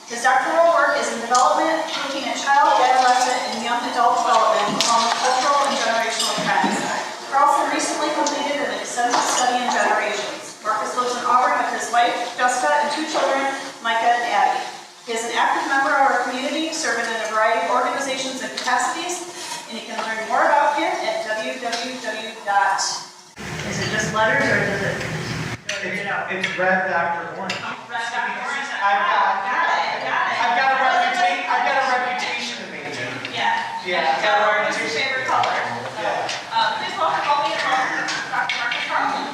His doctoral work is in development, looking at child, adolescent, and young adult development along with cultural and generational trends. Carlson recently completed an extensive study in generations. Marcus lives in Auburn with his wife, Jessica, and 2 children, Micah and Abby. He is an active member of our community, serving in a variety of organizations and capacities, and you can learn more about him at www. Is it just letters or does it? It's Red Dr. Orange. Red Dr. Orange. I've got a reputation to maintain. Yeah. Yeah. Color is your favorite color. Yeah. Please welcome me and welcome Dr. Marcus Carlson.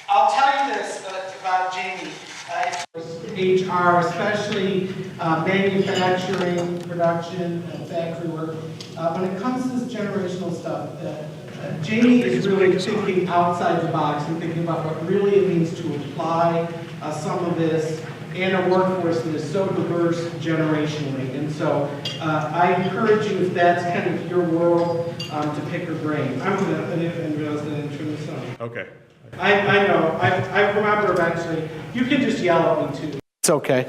I'll tell you this about Jamie. HR, especially manufacturing, production, factory work. When it comes to this generational stuff, Jamie is really thinking outside the box and thinking about what really it means to apply some of this in a workforce that is so diverse generationally. And so I encourage you, if that's kind of your world, to pick her brain. I'm going to, I didn't realize that I didn't turn this on. Okay. I know. I remember eventually. You can just yell at me too. It's okay.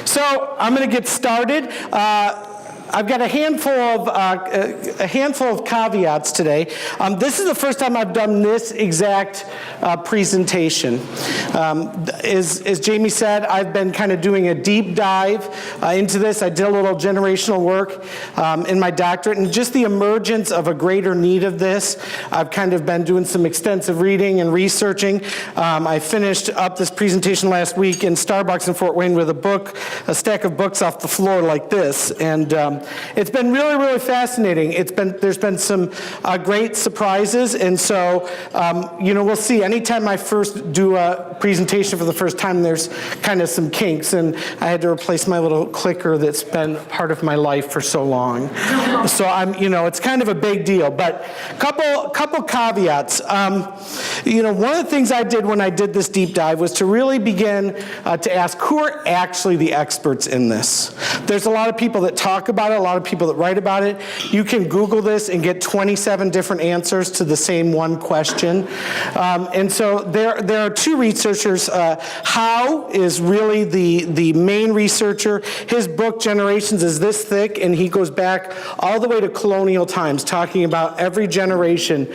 So I'm going to get started. I've got a handful of caveats today. This is the first time I've done this exact presentation. As Jamie said, I've been kind of doing a deep dive into this. I did a little generational work in my doctorate, and just the emergence of a greater need of this. I've kind of been doing some extensive reading and researching. I finished up this presentation last week in Starbucks in Fort Wayne with a stack of books off the floor like this, and it's been really, really fascinating. There's been some great surprises, and so we'll see. Anytime I first do a presentation for the first time, there's kind of some kinks, and I had to replace my little clicker that's been part of my life for so long. So it's kind of a big deal. But couple caveats. One of the things I did when I did this deep dive was to really begin to ask who are actually the experts in this. There's a lot of people that talk about it, a lot of people that write about it. You can Google this and get 27 different answers to the same one question. And so there are 2 researchers. Howe is really the main researcher. His book, Generations, is this thick, and he goes back all the way to colonial times, talking about every generation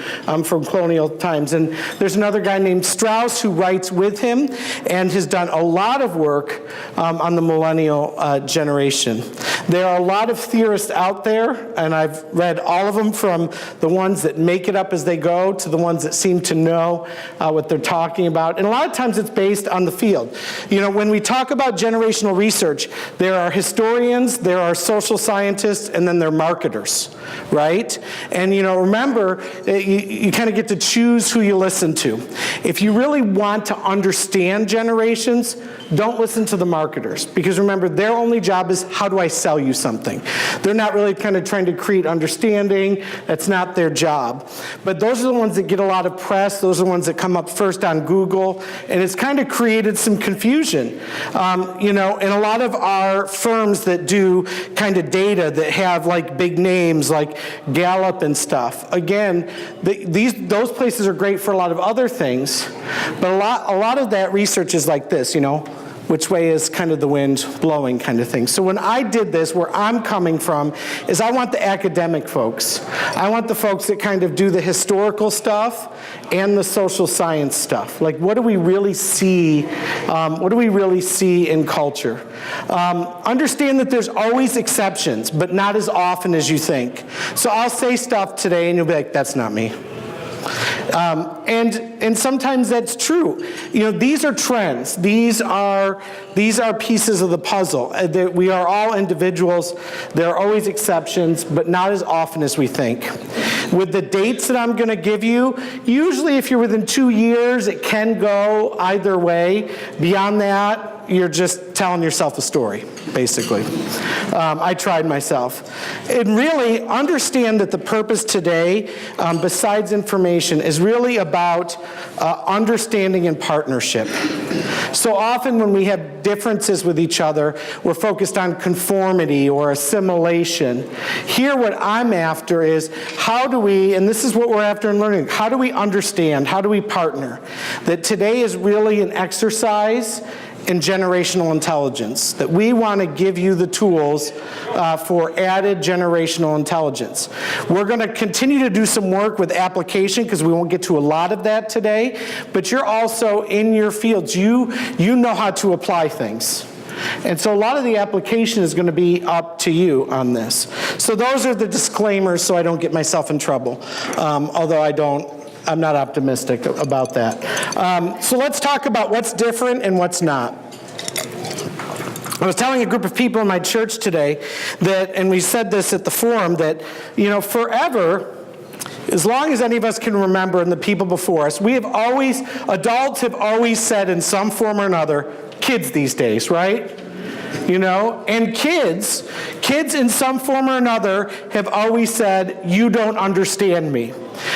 from colonial times. And there's another guy named Strauss who writes with him and has done a lot of work on the millennial generation. There are a lot of theorists out there, and I've read all of them, from the ones that make it up as they go to the ones that seem to know what they're talking about. And a lot of times it's based on the field. When we talk about generational research, there are historians, there are social scientists, and then there are marketers, right? And remember, you kind of get to choose who you listen to. If you really want to understand generations, don't listen to the marketers, because remember, their only job is, how do I sell you something? They're not really kind of trying to create understanding. That's not their job. But those are the ones that get a lot of press. Those are the ones that come up first on Google, and it's kind of created some confusion. And a lot of our firms that do kind of data that have like big names like Gallup and stuff, again, those places are great for a lot of other things, but a lot of that research is like this, which way is kind of the wind blowing kind of thing. So when I did this, where I'm coming from is I want the academic folks. I want the folks that kind of do the historical stuff and the social science stuff. Like, what do we really see? What do we really see in culture? Understand that there's always exceptions, but not as often as you think. So I'll say stuff today and you'll be like, that's not me. And sometimes that's true. These are trends. These are pieces of the puzzle. We are all individuals. There are always exceptions, but not as often as we think. With the dates that I'm going to give you, usually if you're within 2 years, it can go either way. Beyond that, you're just telling yourself a story, basically. I tried myself. And really, understand that the purpose today, besides information, is really about understanding and partnership. So often when we have differences with each other, we're focused on conformity or assimilation. Here what I'm after is how do we, and this is what we're after in learning, how do we understand, how do we partner? That today is really an exercise in generational intelligence, that we want to give you the tools for added generational intelligence. We're going to continue to do some work with application because we won't get to a lot of that today, but you're also in your fields. You know how to apply things. And so a lot of the application is going to be up to you on this. So those are the disclaimers so I don't get myself in trouble, although I'm not optimistic about that. So let's talk about what's different and what's not. I was telling a group of people in my church today that, and we said this at the forum, that, forever, as long as any of us can remember and the people before us, adults have always said in some form or another, kids these days, right? And kids in some form or another have always said, you don't understand me.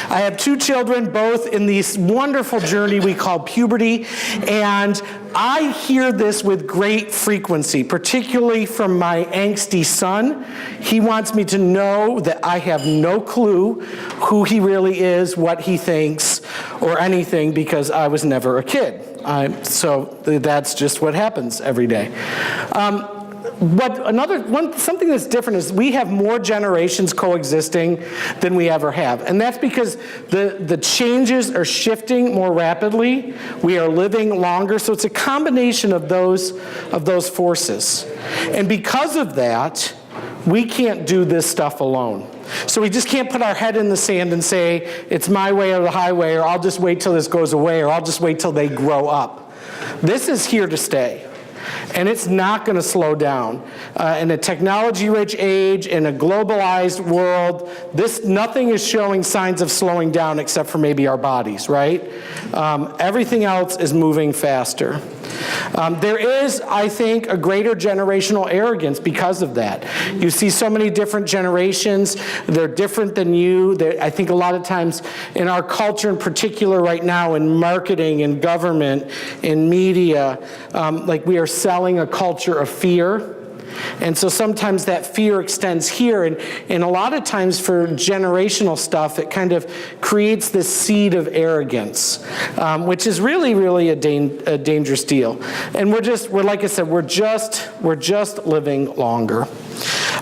I have 2 children, both in this wonderful journey we call puberty, and I hear this with great frequency, particularly from my angsty son. He wants me to know that I have no clue who he really is, what he thinks, or anything, because I was never a kid. So that's just what happens every day. Something that's different is we have more generations coexisting than we ever have. And that's because the changes are shifting more rapidly. We are living longer. So it's a combination of those forces. And because of that, we can't do this stuff alone. So we just can't put our head in the sand and say, it's my way or the highway, or I'll just wait till this goes away, or I'll just wait till they grow up. This is here to stay. And it's not going to slow down. In a technology-rich age, in a globalized world, nothing is showing signs of slowing down except for maybe our bodies, right? Everything else is moving faster. There is, I think, a greater generational arrogance because of that. You see so many different generations. They're different than you. I think a lot of times in our culture in particular right now, in marketing, in government, in media, like we are selling a culture of fear. And so sometimes that fear extends here, and a lot of times for generational stuff, it kind of creates this seed of arrogance, which is really, really a dangerous deal. And we're like I said, we're just living longer.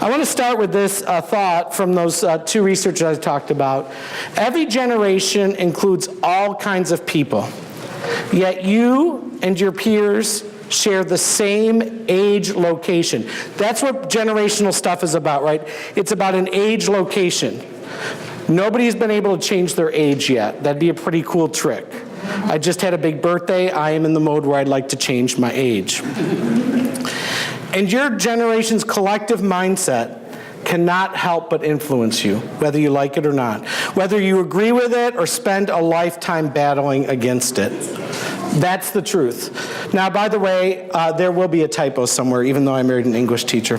I want to start with this thought from those 2 researchers I talked about. Every generation includes all kinds of people, yet you and your peers share the same age location. That's what generational stuff is about, right? It's about an age location. Nobody's been able to change their age yet. That'd be a pretty cool trick. I just had a big birthday. I am in the mode where I'd like to change my age. And your generation's collective mindset cannot help but influence you, whether you like it or not. Whether you agree with it or spend a lifetime battling against it. That's the truth. Now, by the way, there will be a typo somewhere, even though I married an English teacher.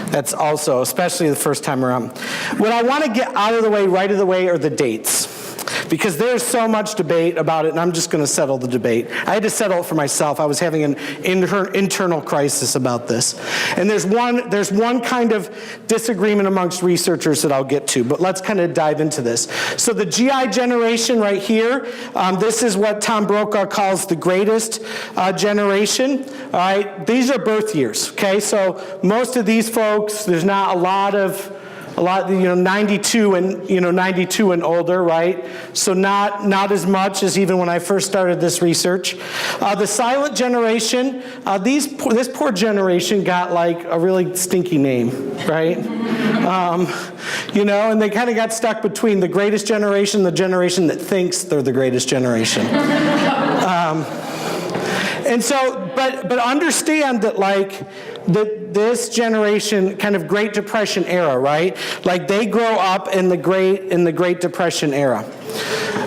That's also, especially the first time around. What I want to get out of the way, right of the way, are the dates. Because there's so much debate about it, and I'm just going to settle the debate. I had to settle it for myself. I was having an internal crisis about this. And there's one kind of disagreement amongst researchers that I'll get to, but let's kind of dive into this. So the GI generation right here, this is what Tom Brokaw calls the greatest generation. All right, these are birth years, okay? So most of these folks, there's not a lot, 92 and older, right? So not as much as even when I first started this research. The silent generation, this poor generation got like a really stinky name, right? And they kind of got stuck between the greatest generation, the generation that thinks they're the greatest generation. And so, but understand that this generation, kind of Great Depression era, right? Like they grow up in the Great Depression era.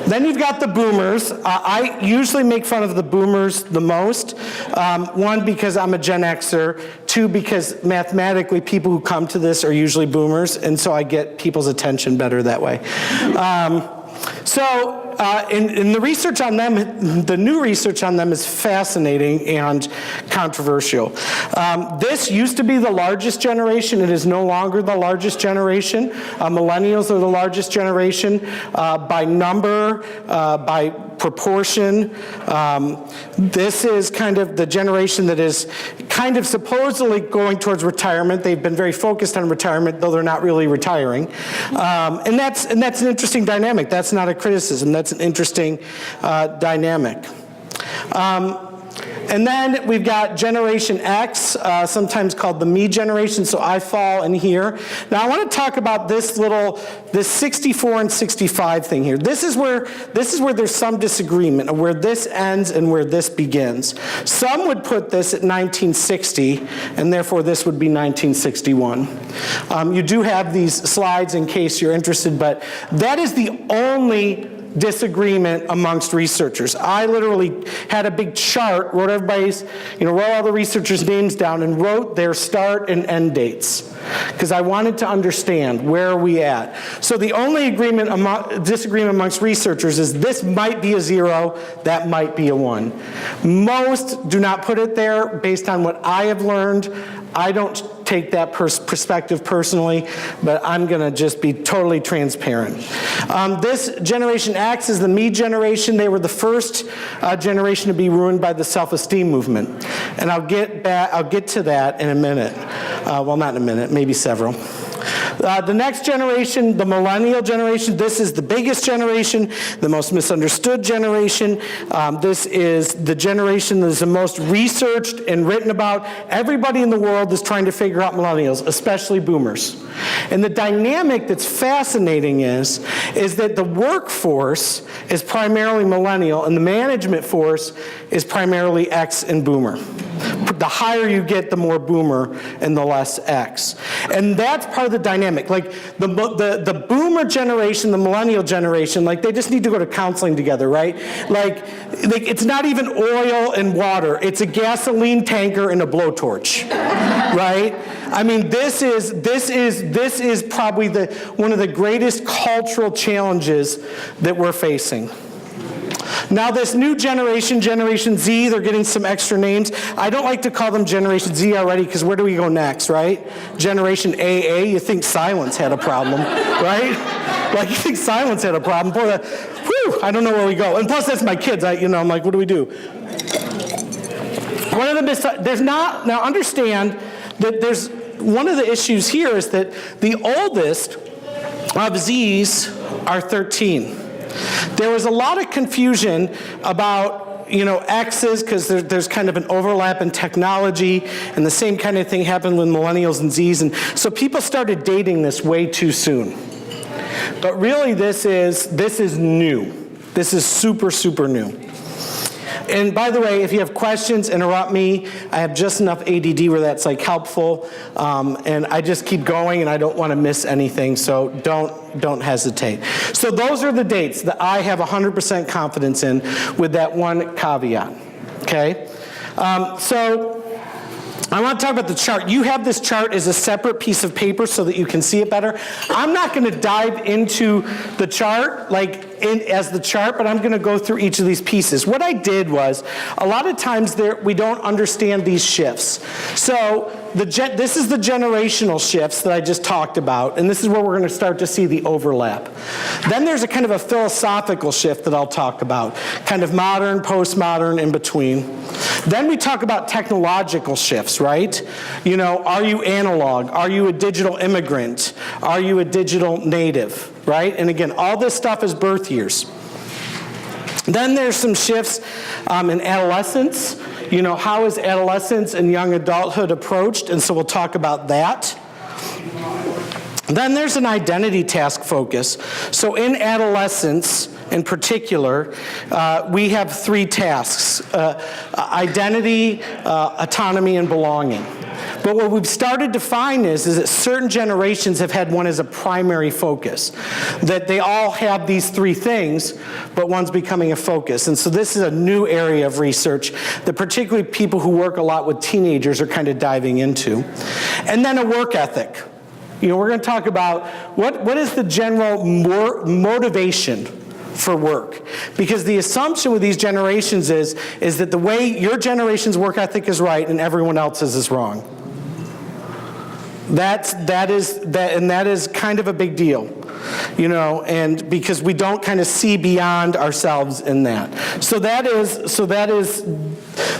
Then you've got the boomers. I usually make fun of the boomers the most. 1, because I'm a Gen Xer. 2, because mathematically people who come to this are usually boomers, and so I get people's attention better that way. So So in the research on them, the new research on them is fascinating and controversial. This used to be the largest generation. It is no longer the largest generation. Millennials are the largest generation by number, by proportion. This is kind of the generation that is kind of supposedly going towards retirement. They've been very focused on retirement, though they're not really retiring. And that's an interesting dynamic. That's not a criticism. That's an interesting dynamic. And then we've got Generation X, sometimes called the me generation, so I fall in here. Now I want to talk about this 64 and 65 thing here. This is where there's some disagreement of where this ends and where this begins. Some would put this at 1960, and therefore this would be 1961. You do have these slides in case you're interested, but that is the only disagreement amongst researchers. I literally had a big chart, wrote all the researchers' names down and wrote their start and end dates because I wanted to understand where are we at. So the only disagreement amongst researchers is this might be a 0, that might be a 1. Most do not put it there based on what I have learned. I don't take that perspective personally, but I'm going to just be totally transparent. This Generation X is the me generation. They were the first generation to be ruined by the self-esteem movement. And I'll get to that in a minute. Well, not in a minute, maybe several. The next generation, the millennial generation, this is the biggest generation, the most misunderstood generation. This is the generation that is the most researched and written about. Everybody in the world is trying to figure out millennials, especially boomers. And the dynamic that's fascinating is that the workforce is primarily millennial and the management force is primarily X and boomer. The higher you get, the more boomer and the less X. And that's part of the dynamic. Like the boomer generation, the millennial generation, like they just need to go to counseling together, right? Like it's not even oil and water. It's a gasoline tanker and a blowtorch, right? I mean, this is probably one of the greatest cultural challenges that we're facing. Now this new generation, Generation Z, they're getting some extra names. I don't like to call them Generation Z already because where do we go next, right? Generation AA, you think silence had a problem, right? Like you think silence had a problem. Boy, I don't know where we go. And plus that's my kids, I'm like, what do we do? Now understand that there's, one of the issues here is that the oldest of Zs are 13. There was a lot of confusion about, X's because there's kind of an overlap in technology, and the same kind of thing happened with millennials and Zs, and so people started dating this way too soon. But really, this is new. This is super, super new. And by the way, if you have questions, interrupt me. I have just enough ADD where that's like helpful, and I just keep going, and I don't want to miss anything. So don't hesitate. So those are the dates that I have 100% confidence in, with that one caveat. Okay. So I want to talk about the chart. You have this chart as a separate piece of paper so that you can see it better. I'm not going to dive into the chart as the chart, but I'm going to go through each of these pieces. What I did was, a lot of times we don't understand these shifts. So this is the generational shifts that I just talked about, and this is where we're going to start to see the overlap. Then there's a kind of a philosophical shift that I'll talk about, kind of modern, postmodern, in between. Then we talk about technological shifts, right? Are you analog? Are you a digital immigrant? Are you a digital native? Right? And again, all this stuff is birth years. Then there's some shifts in adolescence. How is adolescence and young adulthood approached? And so we'll talk about that. Then there's an identity task focus. So in adolescence, in particular, we have 3 tasks: identity, autonomy, and belonging. But what we've started to find is that certain generations have had one as a primary focus, that they all have these 3 things, but one's becoming a focus. And so this is a new area of research that particularly people who work a lot with teenagers are kind of diving into. And then a work ethic. We're going to talk about what is the general motivation for work. Because the assumption with these generations is that the way your generation's work ethic is right and everyone else's is wrong. That is kind of a big deal. And because we don't kind of see beyond ourselves in that.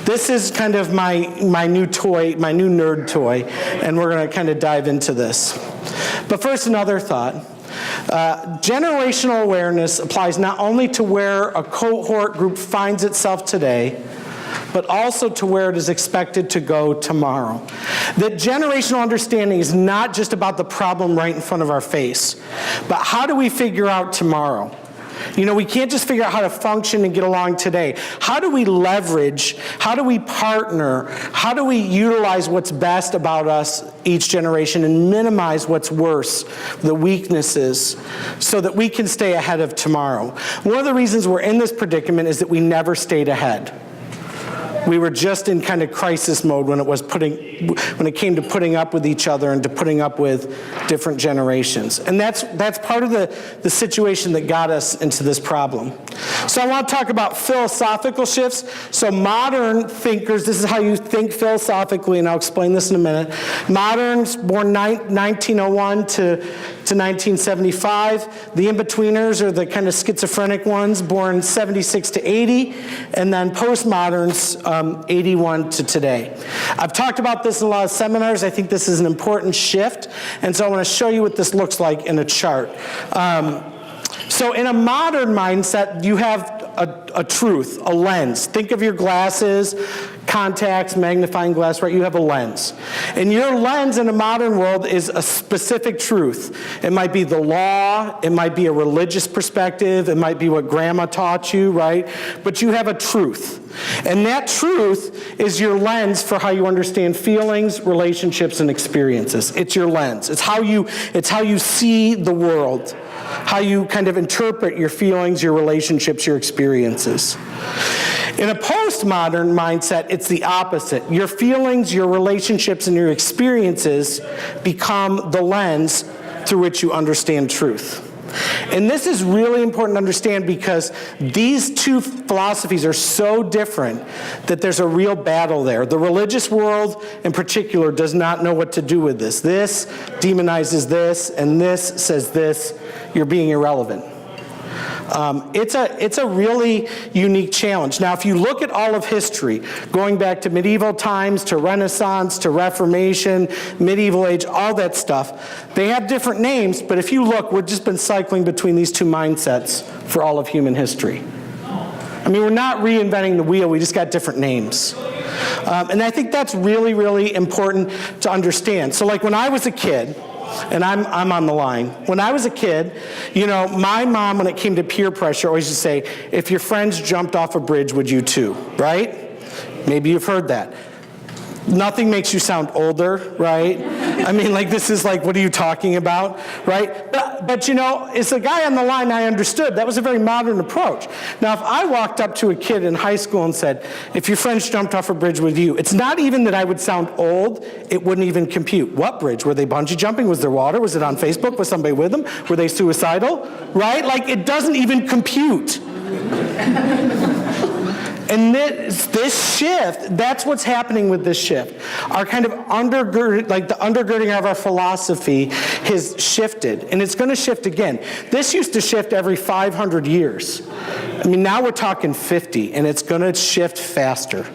This is kind of my new toy, my new nerd toy, and we're going to kind of dive into this. But first, another thought. Generational awareness applies not only to where a cohort group finds itself today, but also to where it is expected to go tomorrow. That generational understanding is not just about the problem right in front of our face, but how do we figure out tomorrow? We can't just figure out how to function and get along today. How do we leverage? How do we partner? How do we utilize what's best about us, each generation, and minimize what's worse, the weaknesses, so that we can stay ahead of tomorrow? One of the reasons we're in this predicament is that we never stayed ahead. We were just in kind of crisis mode when it came to putting up with each other and to putting up with different generations. And that's part of the situation that got us into this problem. So I want to talk about philosophical shifts. So modern thinkers, this is how you think philosophically, and I'll explain this in a minute. Moderns, born 1901 to 1975. The in-betweeners are the kind of schizophrenic ones, born 76 to 80. And then postmoderns, 81 to today. I've talked about this in a lot of seminars. I think this is an important shift. And so I want to show you what this looks like in a chart. So in a modern mindset, you have a truth, a lens. Think of your glasses, contacts, magnifying glass, right? You have a lens. And your lens in a modern world is a specific truth. It might be the law, it might be a religious perspective, it might be what grandma taught you, right? But you have a truth. And that truth is your lens for how you understand feelings, relationships, and experiences. It's your lens. It's how you see the world, how you kind of interpret your feelings, your relationships, your experiences. In a postmodern mindset, it's the opposite. Your feelings, your relationships, and your experiences become the lens through which you understand truth. And this is really important to understand because these two philosophies are so different that there's a real battle there. The religious world, in particular, does not know what to do with this. This demonizes this, and this says this. You're being irrelevant. It's a really unique challenge. Now, if you look at all of history, going back to medieval times, to Renaissance, to Reformation, medieval age, all that stuff, they have different names, but if you look, we've just been cycling between these two mindsets for all of human history. I mean, we're not reinventing the wheel, we just got different names. And I think that's really, really important to understand. So like when I was a kid, and I'm on the line. When I was a kid, my mom, when it came to peer pressure, always used to say, if your friends jumped off a bridge, would you too, right? Maybe you've heard that. Nothing makes you sound older, right? I mean, this is what are you talking about, right? But as a guy on the line, I understood that was a very modern approach. Now, if I walked up to a kid in high school and said, if your friends jumped off a bridge with you, it's not even that I would sound old, it wouldn't even compute. What bridge? Were they bungee jumping? Was there water? Was it on Facebook? Was somebody with them? Were they suicidal? Right? it doesn't even compute. And this shift, that's what's happening with this shift. Our kind of the undergirding of our philosophy has shifted, and it's going to shift again. This used to shift every 500 years. I mean, now we're talking 50, and it's going to shift faster.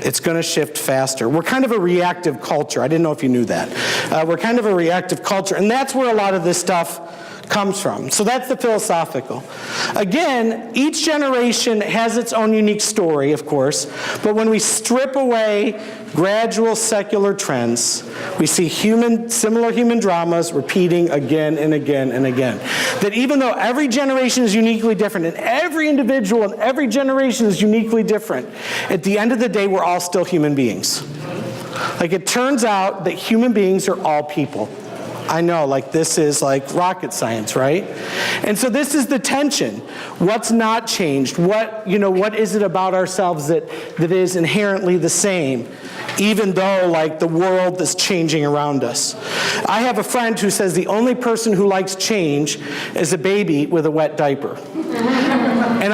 It's going to shift faster. We're kind of a reactive culture. I didn't know if you knew that. We're kind of a reactive culture, and that's where a lot of this stuff comes from. So that's the philosophical. Again, each generation has its own unique story, of course, but when we strip away gradual secular trends, we see similar human dramas repeating again and again and again. That even though every generation is uniquely different, and every individual in every generation is uniquely different, at the end of the day, we're all still human beings. It turns out that human beings are all people. I know, this is rocket science, right? And so this is the tension. What's not changed? What is it about ourselves that is inherently the same, even though the world is changing around us? I have a friend who says the only person who likes change is a baby with a wet diaper. And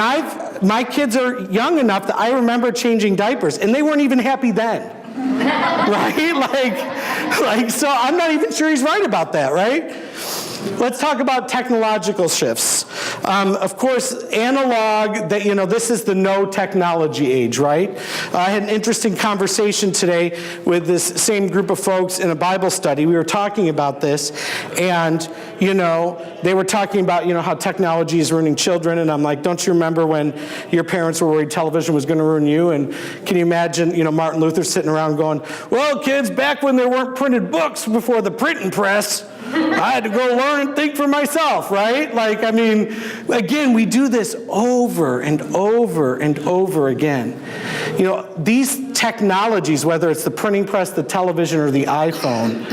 my kids are young enough that I remember changing diapers, and they weren't even happy then. Right? So I'm not even sure he's right about that, right? Let's talk about technological shifts. Of course, analog, this is the no technology age, right? I had an interesting conversation today with this same group of folks in a Bible study. We were talking about this, and, they were talking about, how technology is ruining children, and I'm like, don't you remember when your parents were worried television was going to ruin you? And can you imagine, Martin Luther sitting around going, well, kids, back when there weren't printed books before the printing press, I had to go learn and think for myself, right? Again, we do this over and over and over again. These technologies, whether it's the printing press, the television, or the iPhone,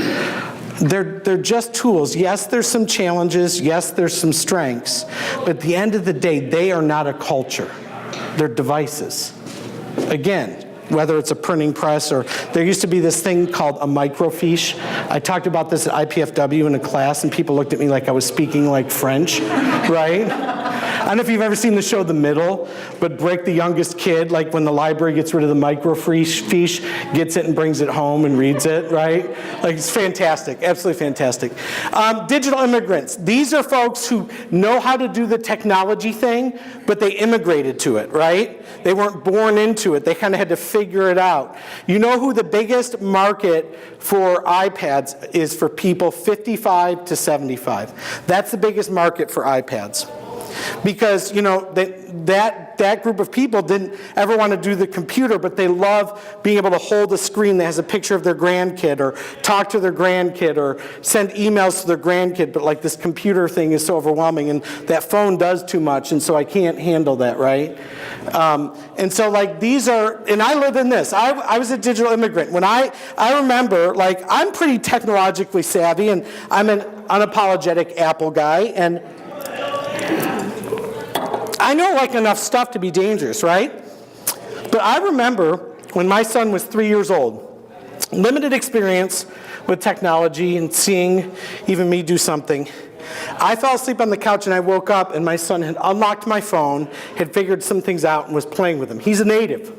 they're just tools. Yes, there's some challenges. Yes, there's some strengths. But at the end of the day, they are not a culture. They're devices. Again, whether it's a printing press or there used to be this thing called a microfiche. I talked about this at IPFW in a class, and people looked at me like I was speaking like French, right? I don't know if you've ever seen the show The Middle, but Break the youngest kid, like when the library gets rid of the microfiche, gets it and brings it home and reads it, right? It's fantastic, absolutely fantastic. Digital immigrants. These are folks who know how to do the technology thing, but they immigrated to it, right? They weren't born into it. They kind of had to figure it out. You know who the biggest market for iPads is for people 55 to 75. That's the biggest market for iPads. Because, that group of people didn't ever want to do the computer, but they love being able to hold a screen that has a picture of their grandkid, or talk to their grandkid, or send emails to their grandkid, but this computer thing is so overwhelming, and that phone does too much, and so I can't handle that, right? And so these are, and I live in this. I was a digital immigrant. When I remember, I'm pretty technologically savvy, and I'm an unapologetic Apple guy, and I know enough stuff to be dangerous, right? But I remember when my son was 3 years old, limited experience with technology and seeing even me do something. I fell asleep on the couch and I woke up and my son had unlocked my phone, had figured some things out and was playing with them. He's a native.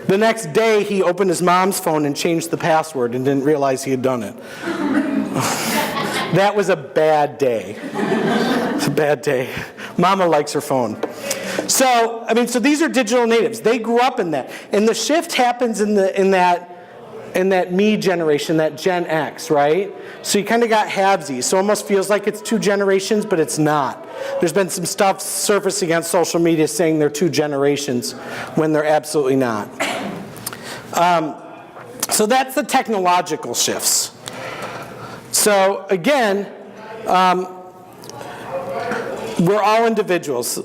The next day he opened his mom's phone and changed the password and didn't realize he had done it. That was a bad day. It's a bad day. Mama likes her phone. So these are digital natives. They grew up in that. And the shift happens in that me generation, that Gen X, right? So you kind of got halvesies. So it almost feels like it's two generations, but it's not. There's been some stuff surfacing on social media saying they're two generations when they're absolutely not. So that's the technological shifts. So again, we're all individuals.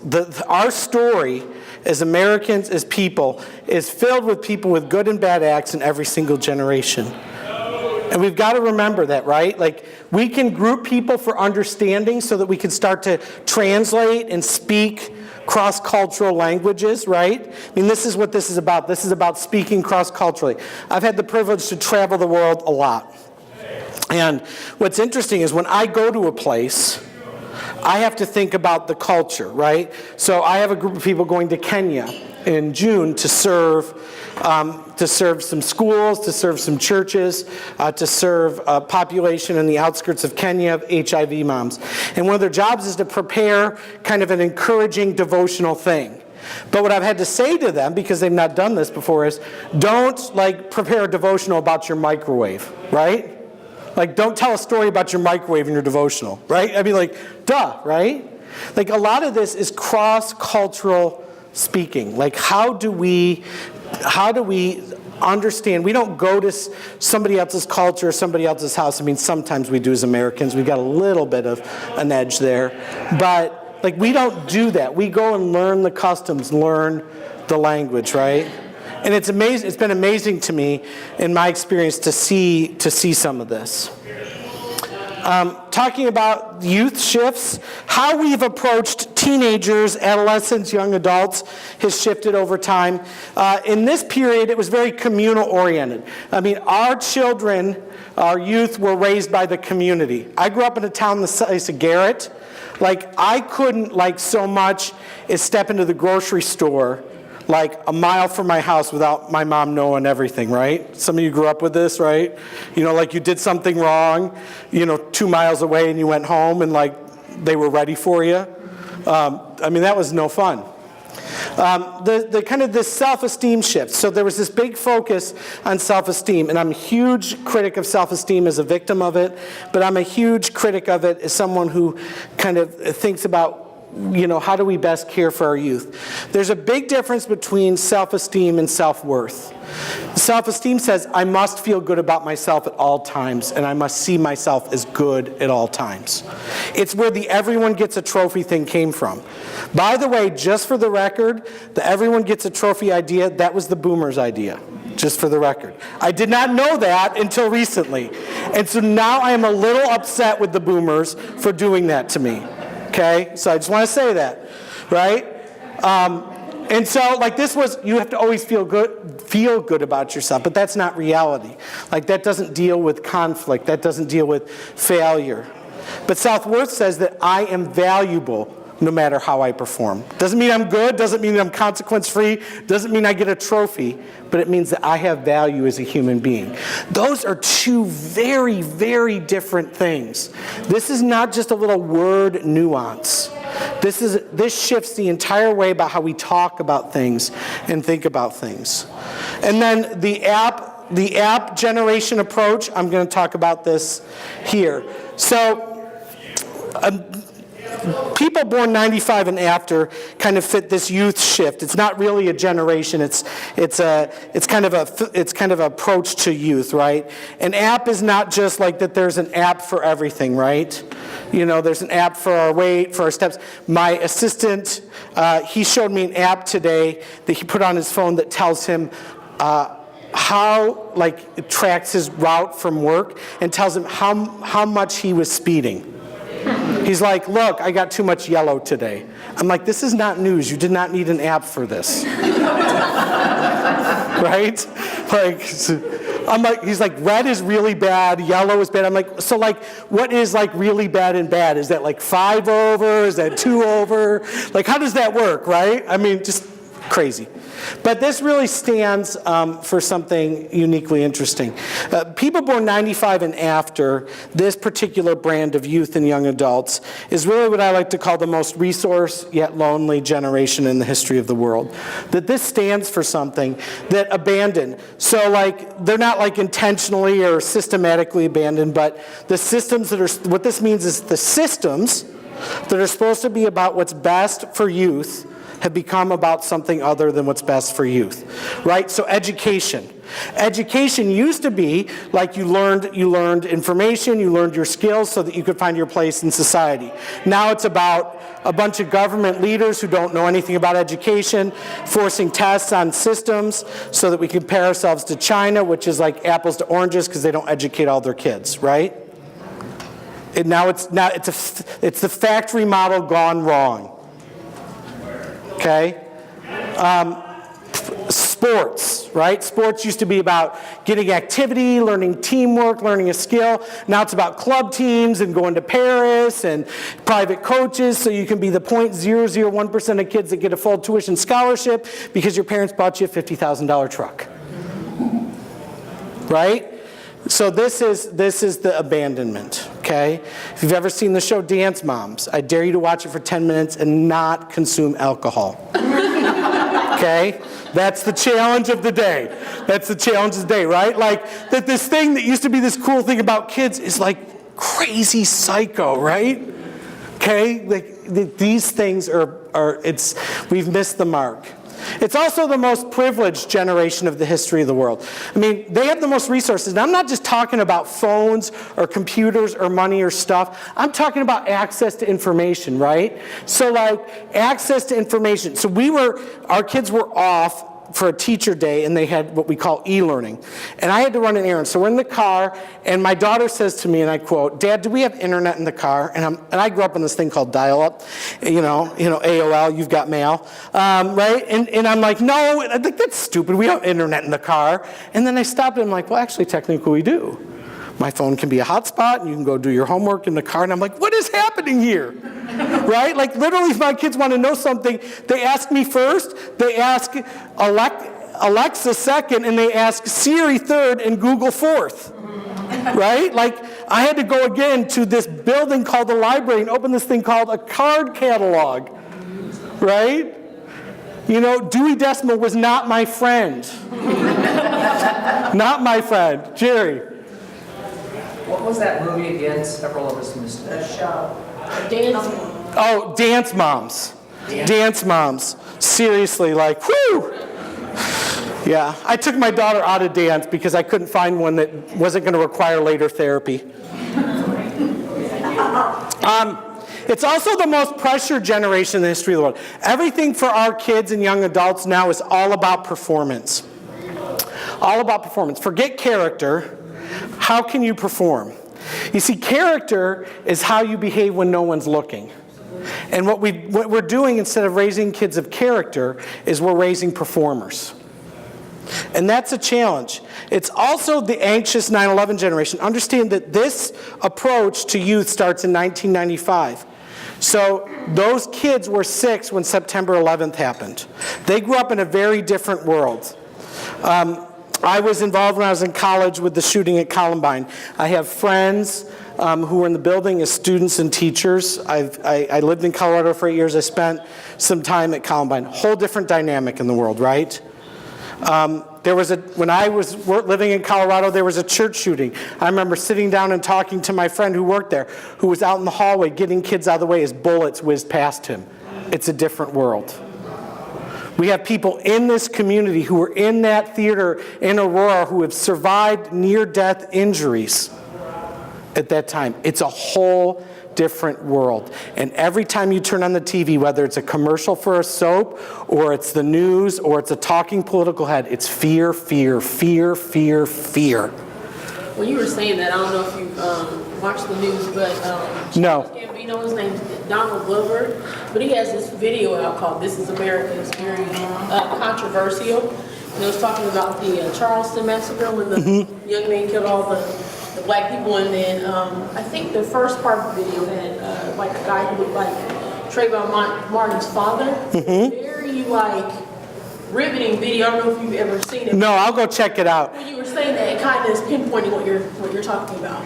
Our story as Americans, as people, is filled with people with good and bad acts in every single generation. And we've got to remember that, right? We can group people for understanding so that we can start to translate and speak cross-cultural languages, right? This is what this is about. This is about speaking cross-culturally. I've had the privilege to travel the world a lot. And what's interesting is when I go to a place, I have to think about the culture, right? So I have a group of people going to Kenya in June to serve some schools, to serve some churches, to serve a population in the outskirts of Kenya of HIV moms. And one of their jobs is to prepare kind of an encouraging devotional thing. But what I've had to say to them, because they've not done this before, is don't prepare a devotional about your microwave, right? Don't tell a story about your microwave in your devotional, right? Duh, right? A lot of this is cross-cultural speaking. How do we understand? We don't go to somebody else's culture or somebody else's house. Sometimes we do as Americans. We've got a little bit of an edge there. But, we don't do that. We go and learn the customs, learn the language, right? And it's amazing. It's been amazing to me, in my experience, to see some of this. Talking about youth shifts, how we've approached teenagers, adolescents, young adults has shifted over time. In this period, it was very communal oriented. Our children, our youth, were raised by the community. I grew up in a town the size of Garrett. Like, I couldn't, like, so much as step into the grocery store, like, a mile from my house without my mom knowing everything, right? Some of you grew up with this, right? You know, like, you did something wrong, 2 miles away, and you went home, and, like, they were ready for you. I mean, that was no fun. The kind of this self-esteem shift. So there was this big focus on self-esteem, and I'm a huge critic of self-esteem as a victim of it, but I'm a huge critic of it as someone who kind of thinks about, how do we best care for our youth? There's a big difference between self-esteem and self-worth. Self-esteem says, I must feel good about myself at all times, and I must see myself as good at all times. It's where the everyone gets a trophy thing came from. By the way, just for the record, the everyone gets a trophy idea, that was the boomers' idea, just for the record. I did not know that until recently. And so now I am a little upset with the boomers for doing that to me. Okay? So I just want to say that, right? And so, like, this was, you have to always feel good about yourself, but that's not reality. Like, that doesn't deal with conflict. That doesn't deal with failure. But self-worth says that I am valuable no matter how I perform. Doesn't mean I'm good, doesn't mean I'm consequence-free, doesn't mean I get a trophy, but it means that I have value as a human being. Those are two very, very different things. This is not just a little word nuance. This shifts the entire way about how we talk about things and think about things. And then the app generation approach, I'm going to talk about this here. So people born 95 and after kind of fit this youth shift. It's not really a generation. It's kind of an approach to youth, right? An app is not just like that. There's an app for everything, right? There's an app for our weight, for our steps. My assistant, he showed me an app today that he put on his phone that tells him how, like, it tracks his route from work and tells him how much he was speeding. He's like, look, I got too much yellow today. I'm like, this is not news. You did not need an app for this. Right? I'm like, he's like, red is really bad, yellow is bad. I'm like, so, like, what is, like, really bad and bad? Is that, like, 5 over? Is that 2 over? Like, how does that work, right? I mean, just crazy. But this really stands for something uniquely interesting. People born 95 and after, this particular brand of youth and young adults, is really what I like to call the most resource yet lonely generation in the history of the world. That this stands for something that abandoned. So, like, they're not, like, intentionally or systematically abandoned, but the systems that are, what this means is the systems that are supposed to be about what's best for youth have become about something other than what's best for youth, right? So education. Education used to be like you learned information, you learned your skills so that you could find your place in society. Now it's about a bunch of government leaders who don't know anything about education, forcing tests on systems so that we compare ourselves to China, which is like apples to oranges because they don't educate all their kids, right? And now it's the factory model gone wrong. Okay? Sports, right? Sports used to be about getting activity, learning teamwork, learning a skill. Now it's about club teams and going to Paris and private coaches so you can be the 0.001% of kids that get a full tuition scholarship because your parents bought you a $50,000 truck. Right? So this is the abandonment, okay? If you've ever seen the show Dance Moms, I dare you to watch it for 10 minutes and not consume alcohol. Okay? That's the challenge of the day. That's the challenge of the day, right? Like, that this thing that used to be this cool thing about kids is like crazy psycho, right? Okay? Like, these things we've missed the mark. It's also the most privileged generation of the history of the world. I mean, they have the most resources. And I'm not just talking about phones or computers or money or stuff. I'm talking about access to information, right? So, like, access to information. So our kids were off for a teacher day, and they had what we call e-learning. And I had to run an errand. So we're in the car, and my daughter says to me, and I quote, "Dad, do we have internet in the car?" And I grew up on this thing called dial-up, AOL, you've got mail, right? And I'm like, no, I think that's stupid. We don't have internet in the car. And then I stopped, and I'm like, well, actually, technically we do. My phone can be a hotspot, and you can go do your homework in the car, and I'm like, what is happening here? Right? Like, literally, if my kids want to know something, they ask me first, they ask Alexa second, and they ask Siri third, and Google fourth. Right? Like, I had to go again to this building called the library and open this thing called a card catalog. Right? You know, Dewey Decimal was not my friend. Not my friend. Jerry. What was that movie again? Several of us missed it. The show. Oh, Dance Moms. Dance Moms. Seriously, like, whew! Yeah, I took my daughter out of dance because I couldn't find one that wasn't going to require later therapy. It's also the most pressured generation in the history of the world. Everything for our kids and young adults now is all about performance. All about performance. Forget character. How can you perform? You see, character is how you behave when no one's looking. And what we're doing instead of raising kids of character is we're raising performers. And that's a challenge. It's also the anxious 9/11 generation. Understand that this approach to youth starts in 1995. So those kids were 6 when September 11th happened. They grew up in a very different world. I was involved when I was in college with the shooting at Columbine. I have friends who were in the building as students and teachers. I lived in Colorado for 8 years. I spent some time at Columbine. Whole different dynamic in the world, right? When I was living in Colorado, there was a church shooting. I remember sitting down and talking to my friend who worked there, who was out in the hallway getting kids out of the way as bullets whizzed past him. It's a different world. We have people in this community who were in that theater in Aurora who have survived near-death injuries at that time. It's a whole different world. And every time you turn on the TV, whether it's a commercial for a soap, or it's the news, or it's a talking political head, it's fear, fear, fear, fear, fear. When you were saying that, I don't know if you watched the news, but No. Gambino's name is Donald Glover, but he has this video out called "This Is America." It's very controversial. And it was talking about the Charleston massacre when the young man killed all the black people, and then I think the first part of the video had like a guy who looked like Trayvon Martin's father. Very like riveting video. I don't know if you've ever seen it. No, I'll go check it out. When you were saying that, it kind of is pinpointing what you're talking about.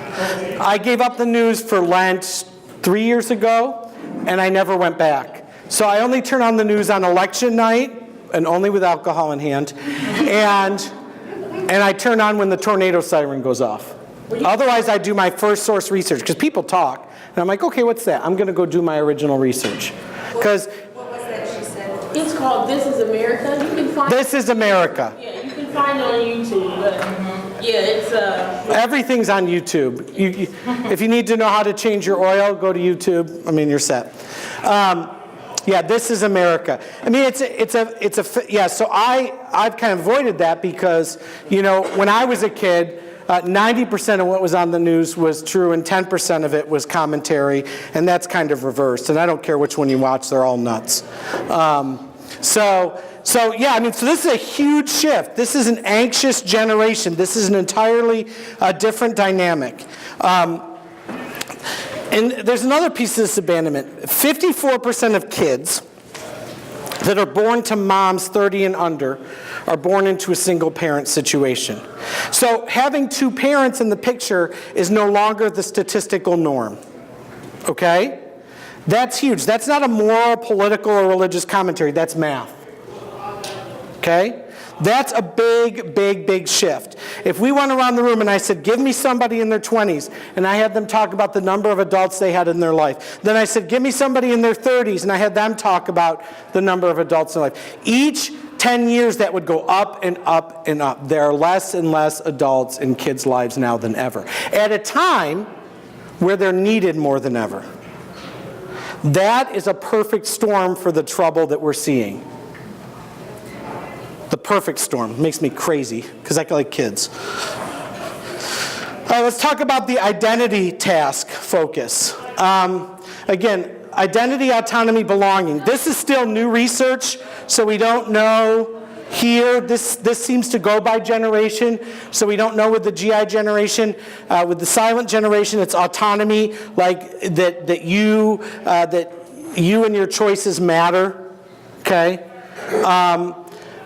I gave up the news for Lent 3 years ago, and I never went back. So I only turn on the news on election night, and only with alcohol in hand, and I turn on when the tornado siren goes off. Otherwise, I do my first source research, because people talk, and I'm like, okay, what's that? I'm going to go do my original research. Because what was that she said? It's called "This Is America." You can find This Is America. Yeah, you can find it on YouTube. But yeah, it's Everything's on YouTube. If you need to know how to change your oil, go to YouTube. I mean, you're set. Yeah, This Is America. I mean, So I've kind of avoided that because, you know, when I was a kid, 90% of what was on the news was true, and 10% of it was commentary, and that's kind of reversed. And I don't care which one you watch; they're all nuts. So this is a huge shift. This is an anxious generation. This is an entirely different dynamic. And there's another piece of this abandonment. 54% of kids that are born to moms 30 and under are born into a single parent situation. So having two parents in the picture is no longer the statistical norm. Okay? That's huge. That's not a moral, political, or religious commentary. That's math. Okay? That's a big, big, big shift. If we went around the room and I said, give me somebody in their 20s, and I had them talk about the number of adults they had in their life. Then I said, give me somebody in their 30s, and I had them talk about the number of adults in their life. Each 10 years, that would go up and up and up. There are less and less adults in kids' lives now than ever, at a time where they're needed more than ever. That is a perfect storm for the trouble that we're seeing. The perfect storm. Makes me crazy because I like kids. All right, let's talk about the identity task focus. Again, identity, autonomy, belonging. This is still new research, so we don't know Here, this seems to go by generation, so we don't know with the GI generation. With the silent generation, it's autonomy, like that you and your choices matter. Okay,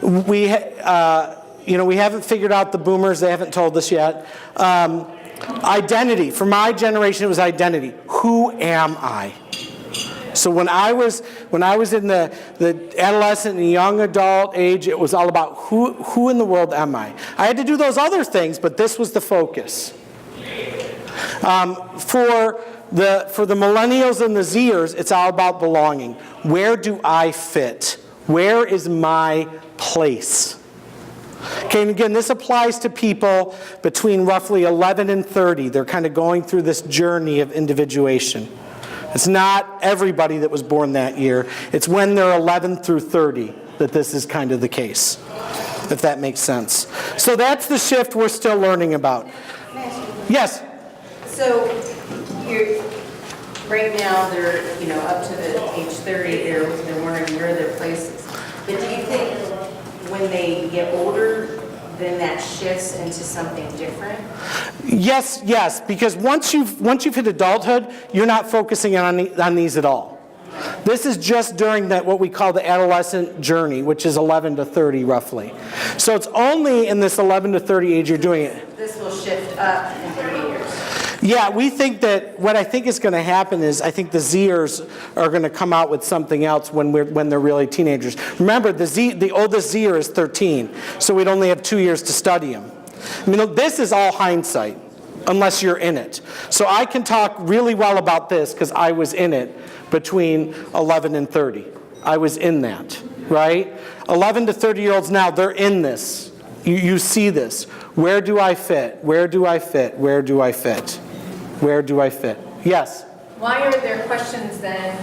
we haven't figured out the boomers; they haven't told us yet. Identity. For my generation, it was identity. Who am I? So when I was in the adolescent and young adult age, it was all about who in the world am I? I had to do those other things, but this was the focus. For the millennials and the Zers, it's all about belonging. Where do I fit? Where is my place? Okay, and again, this applies to people between roughly 11 and 30. They're kind of going through this journey of individuation. It's not everybody that was born that year. It's when they're 11 through 30 that this is kind of the case, if that makes sense. So that's the shift we're still learning about. Yes? So you're, right now they're, up to the age 30, they're wondering where their place is. But do you think when they get older, then that shifts into something different? Yes, because once you've hit adulthood, you're not focusing on these at all. This is just during that what we call the adolescent journey, which is 11 to 30 roughly. So it's only in this 11 to 30 age you're doing it. This will shift up in 30 years. Yeah, we think that what I think is going to happen is I think the Zers are going to come out with something else when they're really teenagers. Remember, the oldest Zer is 13, so we'd only have 2 years to study them. I mean, this is all hindsight, unless you're in it. So I can talk really well about this because I was in it between 11 and 30. I was in that, right? 11 to 30-year-olds now, they're in this. You see this. Where do I fit? Where do I fit? Where do I fit? Where do I fit? Yes? Why are there questions then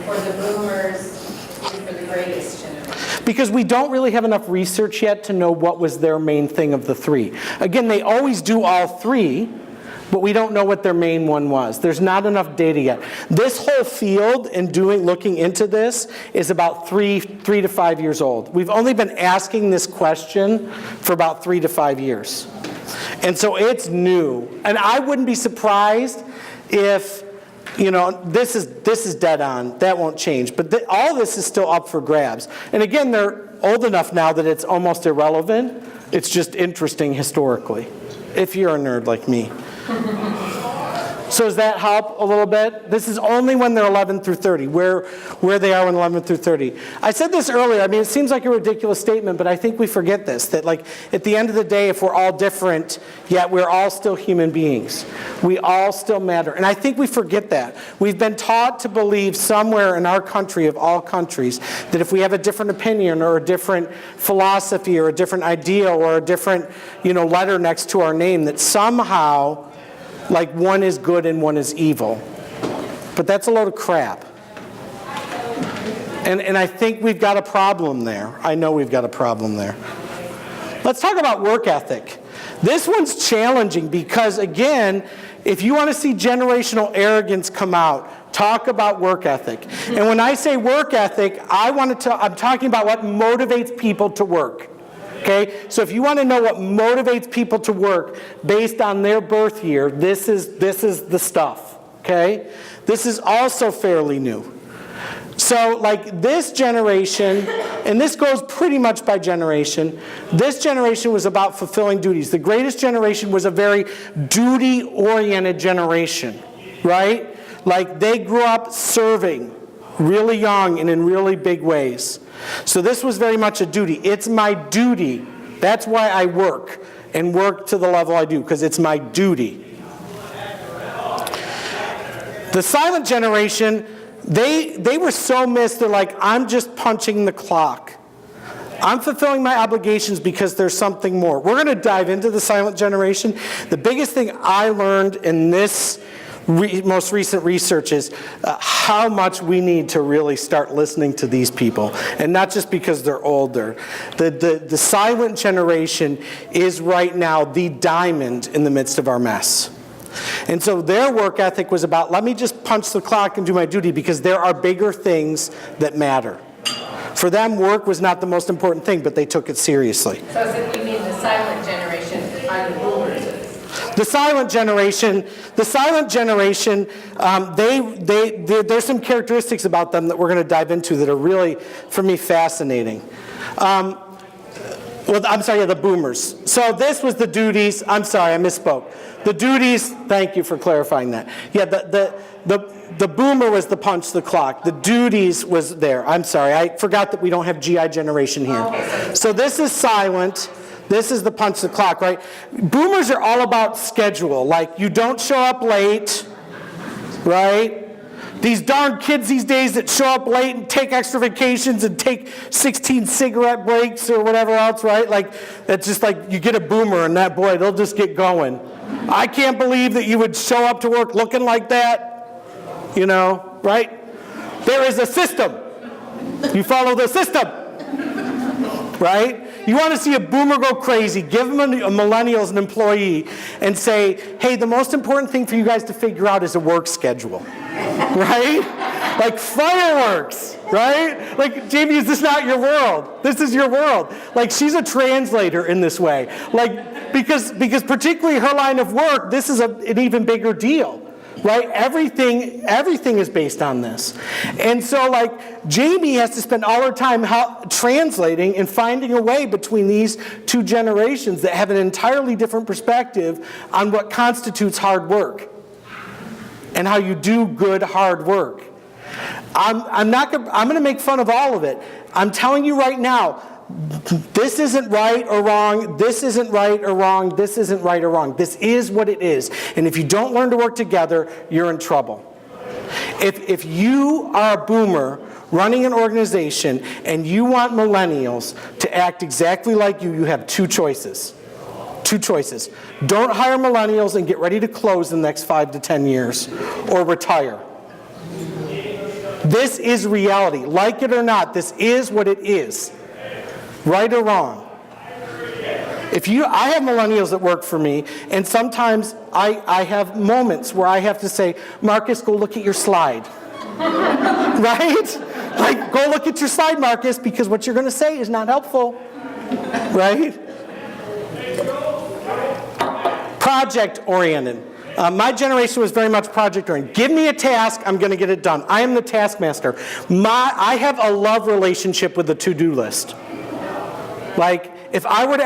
for the boomers and for the greatest generation? Because we don't really have enough research yet to know what was their main thing of the three. Again, they always do all three, but we don't know what their main one was. There's not enough data yet. This whole field and looking into this is about 3 to 5 years old. We've only been asking this question for about 3 to 5 years. And so it's new. And I wouldn't be surprised if, this is dead on. That won't change. But all this is still up for grabs. And again, they're old enough now that it's almost irrelevant. It's just interesting historically, if you're a nerd like me. So does that help a little bit? This is only when they're 11 through 30, where they are when 11 through 30. I said this earlier, I mean, it seems like a ridiculous statement, but I think we forget this, that like at the end of the day, if we're all different, yet we're all still human beings. We all still matter. And I think we forget that. We've been taught to believe somewhere in our country, of all countries, that if we have a different opinion or a different philosophy or a different idea or a different, letter next to our name, that somehow like one is good and one is evil. But that's a load of crap. And I think we've got a problem there. I know we've got a problem there. Let's talk about work ethic. This one's challenging because, again, if you want to see generational arrogance come out, talk about work ethic. And when I say work ethic, I'm talking about what motivates people to work. Okay, so if you want to know what motivates people to work based on their birth year, this is the stuff. Okay, this is also fairly new. So like this generation, and this goes pretty much by generation, this generation was about fulfilling duties. The greatest generation was a very duty-oriented generation, right? Like they grew up serving really young and in really big ways. So this was very much a duty. It's my duty. That's why I work, and work to the level I do, because it's my duty. The silent generation, they were so missed, they're like, I'm just punching the clock. I'm fulfilling my obligations because there's something more. We're going to dive into the silent generation. The biggest thing I learned in this most recent research is how much we need to really start listening to these people, and not just because they're older. The silent generation is right now the diamond in the midst of our mess. And so their work ethic was about, let me just punch the clock and do my duty because there are bigger things that matter. For them, work was not the most important thing, but they took it seriously. So is it, you mean the silent generation are the boomers? The silent generation, there's some characteristics about them that we're going to dive into that are really, for me, fascinating. The boomers. So this was the duties. I'm sorry, I misspoke. The duties, thank you for clarifying that. Yeah, the boomer was the punch the clock. The duties was there. I'm sorry, I forgot that we don't have GI generation here. So this is silent. This is the punch the clock, right? Boomers are all about schedule. Like, you don't show up late, right? These darn kids these days that show up late and take extra vacations and take 16 cigarette breaks or whatever else, right? Like, it's just like you get a boomer and that, boy, they'll just get going. I can't believe that you would show up to work looking like that, right? There is a system. You follow the system, right? You want to see a boomer go crazy, give them a millennial as an employee and say, hey, the most important thing for you guys to figure out is a work schedule, right? Like fireworks, right? Like, Jamie, is this not your world? This is your world. Like, she's a translator in this way. Like, because particularly her line of work, this is an even bigger deal. Right? Everything is based on this. And so, like, Jamie has to spend all her time translating and finding a way between these two generations that have an entirely different perspective on what constitutes hard work and how you do good hard work. I'm going to make fun of all of it. I'm telling you right now, this isn't right or wrong, this isn't right or wrong, this isn't right or wrong. This is what it is. And if you don't learn to work together, you're in trouble. If you are a boomer running an organization and you want millennials to act exactly like you, you have two choices. Two choices. Don't hire millennials and get ready to close in the next 5 to 10 years, or retire. This is reality. Like it or not, this is what it is. Right or wrong. I have millennials that work for me, and sometimes I have moments where I have to say, Marcus, go look at your slide. Right? Like, go look at your slide, Marcus, because what you're going to say is not helpful. Right? Project-oriented. My generation was very much project-oriented. Give me a task, I'm going to get it done. I am the taskmaster. I have a love relationship with the to-do list. Like, if I were to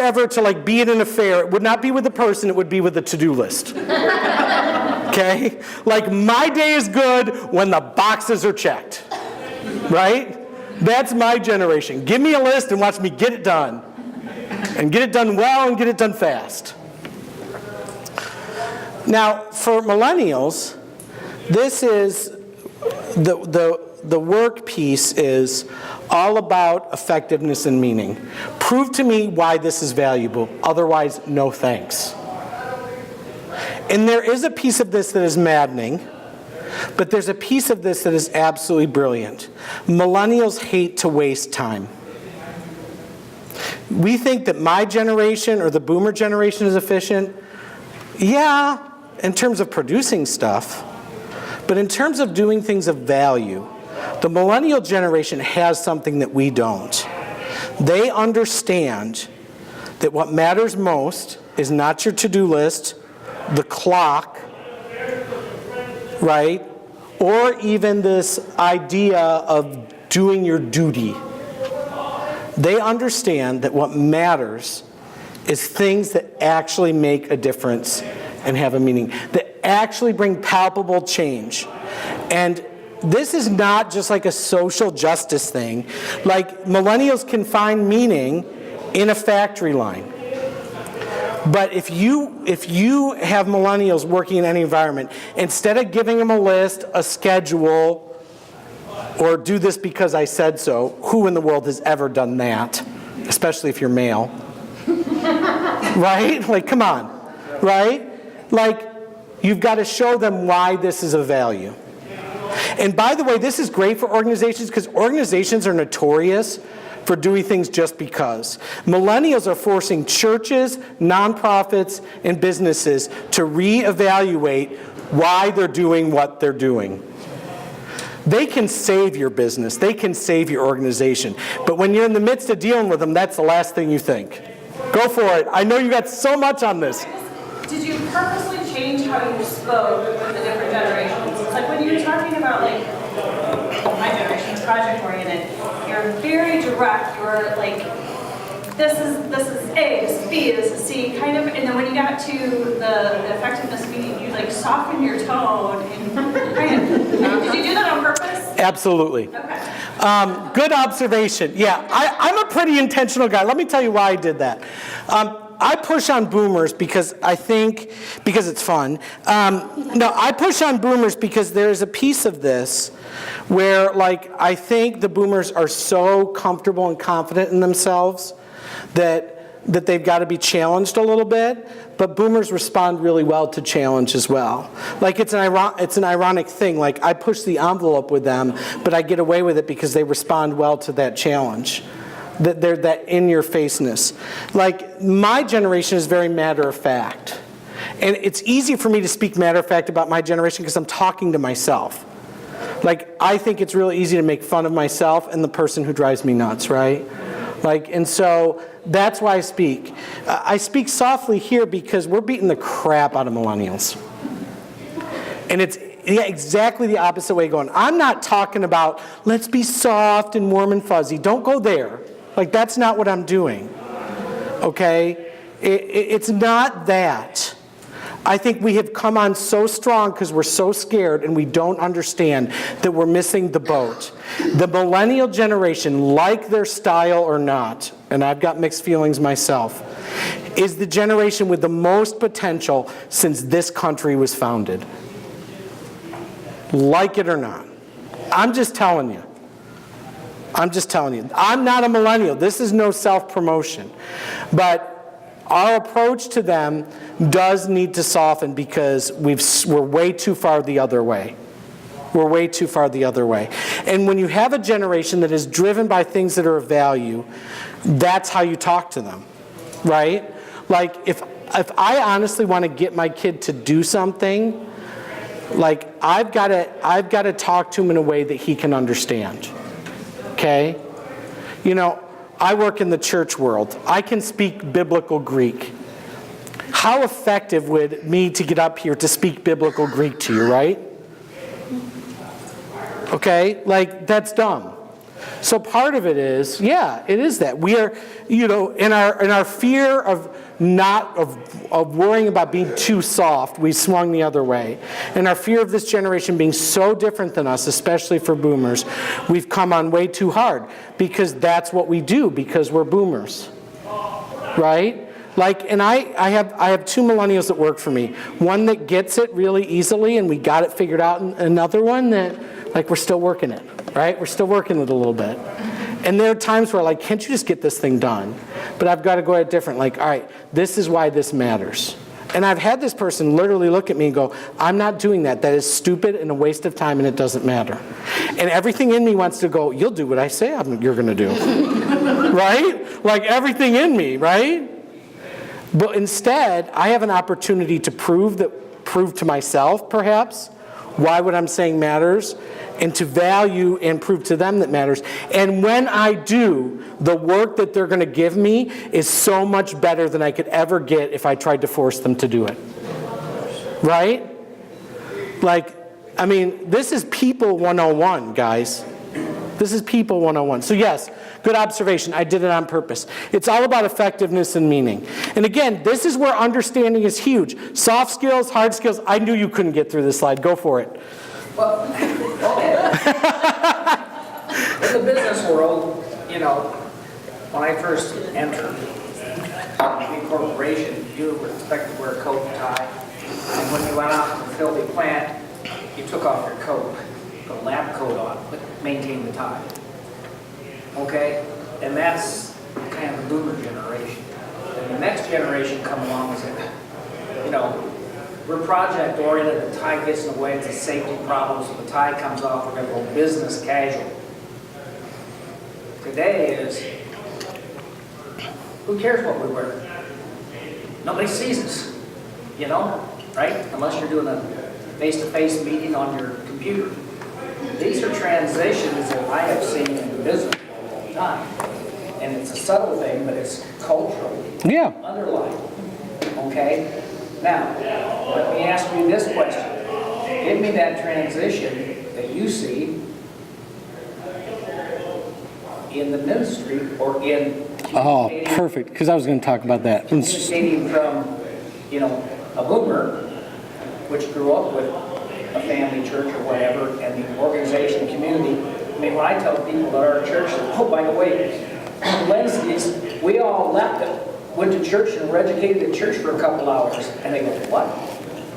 ever to like be in an affair, it would not be with the person, it would be with the to-do list. Okay? Like, my day is good when the boxes are checked. Right? That's my generation. Give me a list and watch me get it done. And get it done well and get it done fast. Now, for millennials, this is the work piece is all about effectiveness and meaning. Prove to me why this is valuable. Otherwise, no thanks. And there is a piece of this that is maddening, but there's a piece of this that is absolutely brilliant. Millennials hate to waste time. We think that my generation or the boomer generation is efficient. Yeah, in terms of producing stuff, but in terms of doing things of value, the millennial generation has something that we don't. They understand that what matters most is not your to-do list, the clock, right? Or even this idea of doing your duty. They understand that what matters is things that actually make a difference and have a meaning, that actually bring palpable change. And this is not just like a social justice thing. Like, millennials can find meaning in a factory line. But if you have millennials working in any environment, instead of giving them a list, a schedule, or do this because I said so, who in the world has ever done that? Especially if you're male. Right? Like, come on. Right? Like, you've got to show them why this is of value. And by the way, this is great for organizations because organizations are notorious for doing things just because. Millennials are forcing churches, nonprofits, and businesses to reevaluate why they're doing what they're doing. They can save your business. They can save your organization. But when you're in the midst of dealing with them, that's the last thing you think. Go for it. I know you got so much on this. Did you purposely change how you spoke with the different generations? It's like when you're talking about like my generation's project oriented, you're very direct. You're like, this is A, this is B, this is C, kind of. And then when you got to the effectiveness meeting, you like softened your tone and kind of. Did you do that on purpose? Absolutely. Okay. Good observation. Yeah, I'm a pretty intentional guy. Let me tell you why I did that. I push on boomers because it's fun. No, I push on boomers because there's a piece of this where, like, I think the boomers are so comfortable and confident in themselves that they've got to be challenged a little bit, but boomers respond really well to challenge as well. Like, it's an ironic thing. Like, I push the envelope with them, but I get away with it because they respond well to that challenge. They're that in-your-faceness. Like, my generation is very matter-of-fact. And it's easy for me to speak matter-of-fact about my generation because I'm talking to myself. Like, I think it's really easy to make fun of myself and the person who drives me nuts, right? Like, and so that's why I speak. I speak softly here because we're beating the crap out of millennials. And it's exactly the opposite way going. I'm not talking about, let's be soft and warm and fuzzy. Don't go there. Like, that's not what I'm doing, okay? It's not that. I think we have come on so strong because we're so scared and we don't understand that we're missing the boat. The millennial generation, like their style or not, and I've got mixed feelings myself, is the generation with the most potential since this country was founded. Like it or not. I'm just telling you. I'm not a millennial. This is no self-promotion. But our approach to them does need to soften because we're way too far the other way. We're way too far the other way. And when you have a generation that is driven by things that are of value, that's how you talk to them, right? Like, if I honestly want to get my kid to do something, like, I've got to talk to him in a way that he can understand. Okay? You know, I work in the church world. I can speak biblical Greek. How effective would me to get up here to speak biblical Greek to you, right? Okay? Like, that's dumb. So part of it is, yeah, it is that. We are, you know, in our fear of worrying about being too soft, we swung the other way. And our fear of this generation being so different than us, especially for boomers, we've come on way too hard because that's what we do because we're boomers. Right? Like, and I have two millennials that work for me. One that gets it really easily and we got it figured out, and another one that, like, we're still working it, right? We're still working it a little bit. And there are times where, like, can't you just get this thing done? But I've got to go at it different. Like, all right, this is why this matters. And I've had this person literally look at me and go, I'm not doing that. That is stupid and a waste of time and it doesn't matter. And everything in me wants to go, you'll do what I say you're going to do. Right? Like, everything in me, right? But instead, I have an opportunity to prove to myself, perhaps, why what I'm saying matters, and to value and prove to them that matters. And when I do, the work that they're going to give me is so much better than I could ever get if I tried to force them to do it. Right? Like, I mean, this is people 101, guys. This is people 101. So yes, good observation. I did it on purpose. It's all about effectiveness and meaning. And again, this is where understanding is huge. Soft skills, hard skills. I knew you couldn't get through this slide. Go for it. Well, okay. In the business world, you know, when I first entered a big corporation, you were expected to wear a coat and tie. And when you went out to the filthy plant, you took off your coat, put a lab coat on, but maintain the tie. Okay? And that's kind of the boomer generation. And the next generation come along and say, you know, we're project oriented, the tie gets in the way, it's a safety problem, so the tie comes off, we're going to go business casual. Today is, who cares what we wear? Nobody sees us, you know, right? Unless you're doing a face-to-face meeting on your computer. these are transitions that I have seen in the business for a long time. And it's a subtle thing, but it's cultural. Yeah. Underlying. Okay? Now, let me ask you this question. Give me that transition that you see in the ministry or in Oh, communicating, perfect, because I was going to talk about that. communicating from, you know, a boomer, which grew up with a family church or whatever, and the organization community. I mean, when I tell people at our church, oh, by the way, Wednesdays, we all left it, went to church and were educated at church for a couple hours. And they go, what?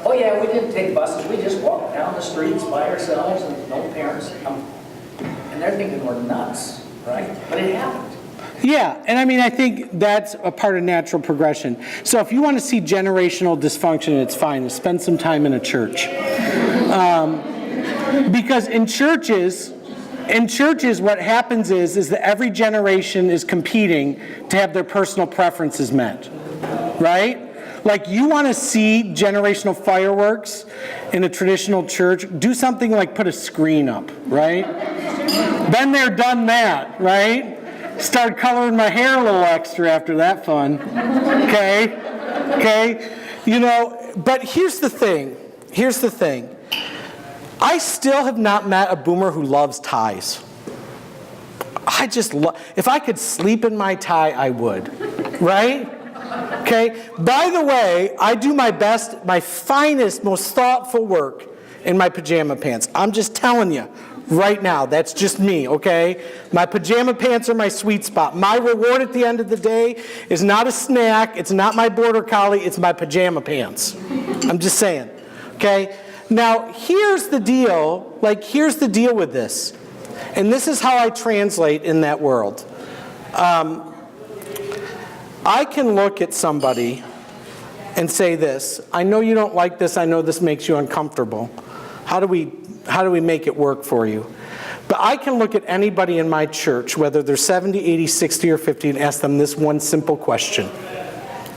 Oh yeah, we didn't take buses, we just walked down the streets by ourselves and no parents. And they're thinking we're nuts, right? But it happened. Yeah, and I mean, I think that's a part of natural progression. So if you want to see generational dysfunction, it's fine. Spend some time in a church. Because in churches, what happens is that every generation is competing to have their personal preferences met, right? Like, you want to see generational fireworks in a traditional church, do something like put a screen up, right? Been there, done that, right? Start coloring my hair a little extra after that fun, okay? You know, but here's the thing. I still have not met a boomer who loves ties. I just if I could sleep in my tie, I would, right? Okay? By the way, I do my best, my finest, most thoughtful work in my pajama pants. I'm just telling you right now, that's just me, okay? My pajama pants are my sweet spot. My reward at the end of the day is not a snack, it's not my border collie, it's my pajama pants. I'm just saying, okay? Now, here's the deal, here's the deal with this. And this is how I translate in that world. I can look at somebody and say this, I know you don't like this, I know this makes you uncomfortable. How do we make it work for you? But I can look at anybody in my church, whether they're 70, 80, 60, or 50, and ask them this one simple question.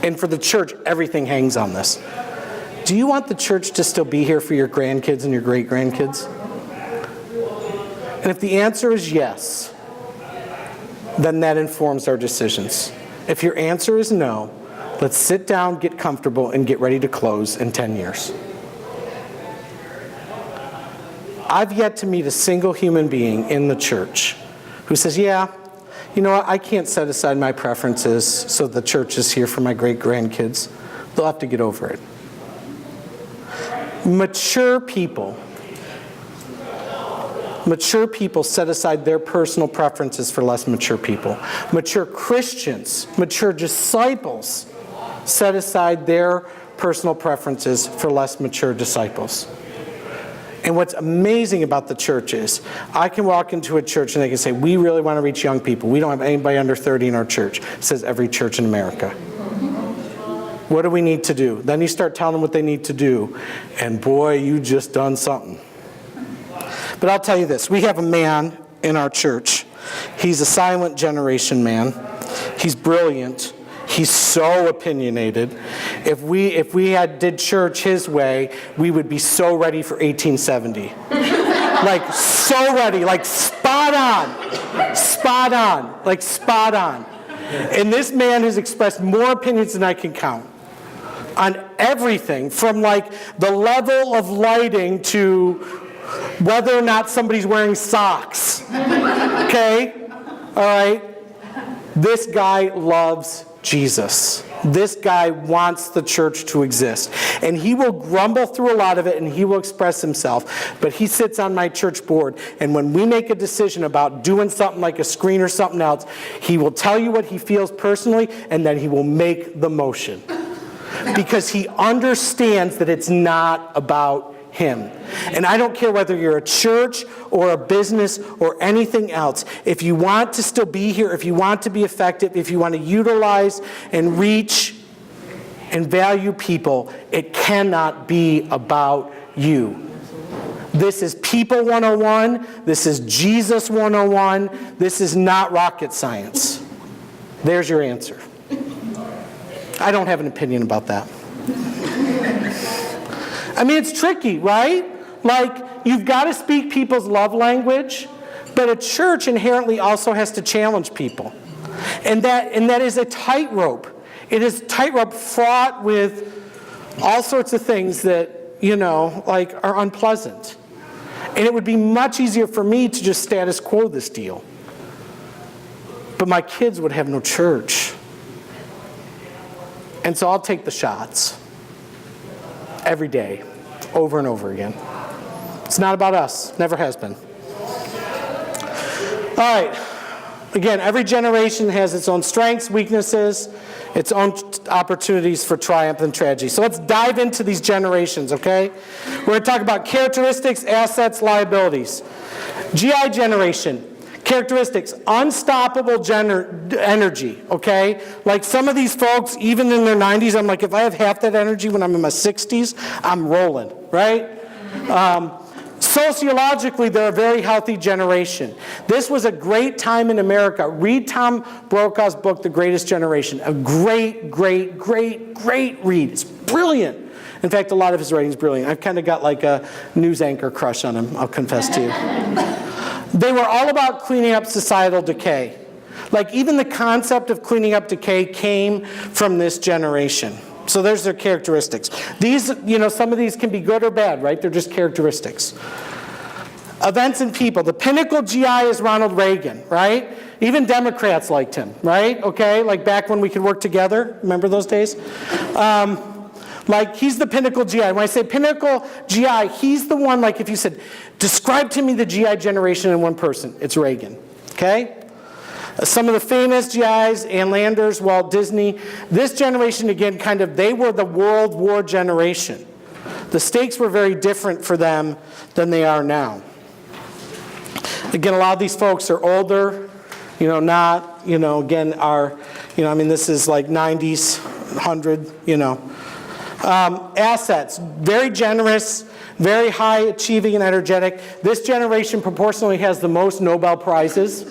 And for the church, everything hangs on this. Do you want the church to still be here for your grandkids and your great-grandkids? And if the answer is yes, then that informs our decisions. If your answer is no, let's sit down, get comfortable, and get ready to close in 10 years. I've yet to meet a single human being in the church who says, yeah, you know what, I can't set aside my preferences so the church is here for my great-grandkids. They'll have to get over it. Mature people set aside their personal preferences for less mature people. Mature Christians, mature disciples set aside their personal preferences for less mature disciples. And what's amazing about the church is, I can walk into a church and they can say, we really want to reach young people. We don't have anybody under 30 in our church. It says every church in America. What do we need to do? Then you start telling them what they need to do. And boy, you just done something. But I'll tell you this. We have a man in our church. He's a silent generation man. He's brilliant. He's so opinionated. If we did church his way, we would be so ready for 1870. So ready, spot on. And this man has expressed more opinions than I can count on everything from the level of lighting to whether or not somebody's wearing socks. Okay? All right? This guy loves Jesus. This guy wants the church to exist. And he will grumble through a lot of it and he will express himself. But he sits on my church board, and when we make a decision about doing something like a screen or something else, he will tell you what he feels personally, and then he will make the motion. Because he understands that it's not about him. And I don't care whether you're a church or a business or anything else. If you want to still be here, if you want to be effective, if you want to utilize and reach and value people, it cannot be about you. This is People 101. This is Jesus 101. This is not rocket science. There's your answer. I don't have an opinion about that. I mean, it's tricky, right? you've got to speak people's love language, but a church inherently also has to challenge people. And that is a tightrope. It is a tightrope fraught with all sorts of things that, like are unpleasant. And it would be much easier for me to just status quo this deal. But my kids would have no church. And so I'll take the shots. Every day. Over and over again. It's not about us. Never has been. All right. Again, every generation has its own strengths, weaknesses, its own opportunities for triumph and tragedy. So let's dive into these generations, okay? We're going to talk about characteristics, assets, liabilities. GI generation. Characteristics, unstoppable energy, okay? Like some of these folks, even in their 90s, I'm like, if I have half that energy when I'm in my 60s, I'm rolling, right? Sociologically, they're a very healthy generation. This was a great time in America. Read Tom Brokaw's book, The Greatest Generation. A great, great, great, great read. It's brilliant. In fact, a lot of his writing's brilliant. I've kind of got like a news anchor crush on him, I'll confess to you. They were all about cleaning up societal decay. Like even the concept of cleaning up decay came from this generation. So there's their characteristics. These, some of these can be good or bad, right? They're just characteristics. Events and people. The pinnacle GI is Ronald Reagan, right? Even Democrats liked him, right? Okay, like back when we could work together. Remember those days? Like he's the pinnacle GI. When I say pinnacle GI, he's the one, like if you said, describe to me the GI generation in one person, it's Reagan, okay? Some of the famous GIs, Ann Landers, Walt Disney. This generation, again, they were the World War generation. The stakes were very different for them than they are now. Again, a lot of these folks are older, this is like 90s, 100, assets, very generous, very high achieving and energetic. This generation proportionally has the most Nobel Prizes.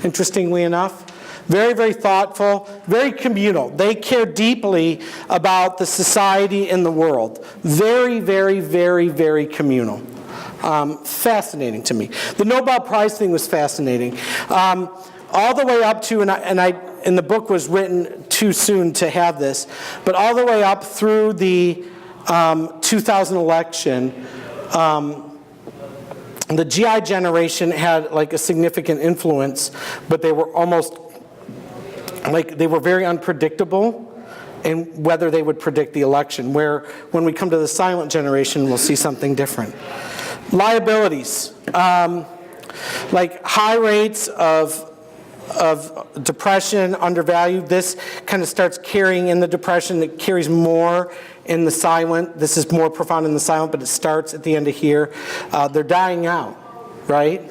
Interestingly enough. Very, very thoughtful, very communal. They care deeply about the society and the world. Very, very, very, very communal. Fascinating to me. The Nobel Prize thing was fascinating. All the way up to, and the book was written too soon to have this, but all the way up through the 2000 election, the GI generation had like a significant influence, but they were almost they were very unpredictable in whether they would predict the election, where when we come to the silent generation, we'll see something different. Liabilities, like high rates of depression, undervalued. This kind of starts carrying in the depression. It carries more in the silent. This is more profound in the silent, but it starts at the end of here. They're dying out, right?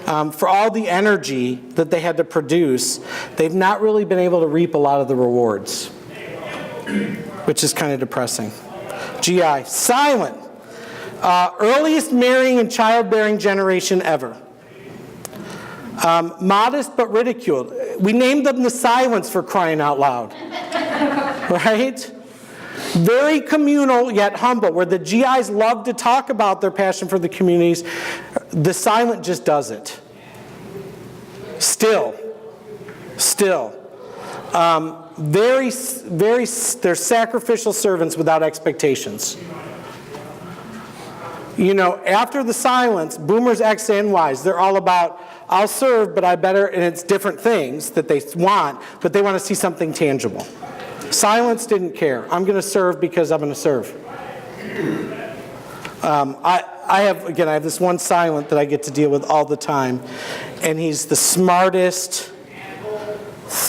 For all the energy that they had to produce, they've not really been able to reap a lot of the rewards, which is kind of depressing. GI, silent. Earliest marrying and childbearing generation ever. Modest but ridiculed. We named them the silents, for crying out loud. Right? Very communal yet humble, where the GIs love to talk about their passion for the communities. The silent just does it. Still. They're sacrificial servants without expectations. After the silence, boomers, X and Ys, they're all about, I'll serve, but I better, and it's different things that they want, but they want to see something tangible. Silence didn't care. I'm going to serve because I'm going to serve. I have this one silent that I get to deal with all the time, and he's the smartest,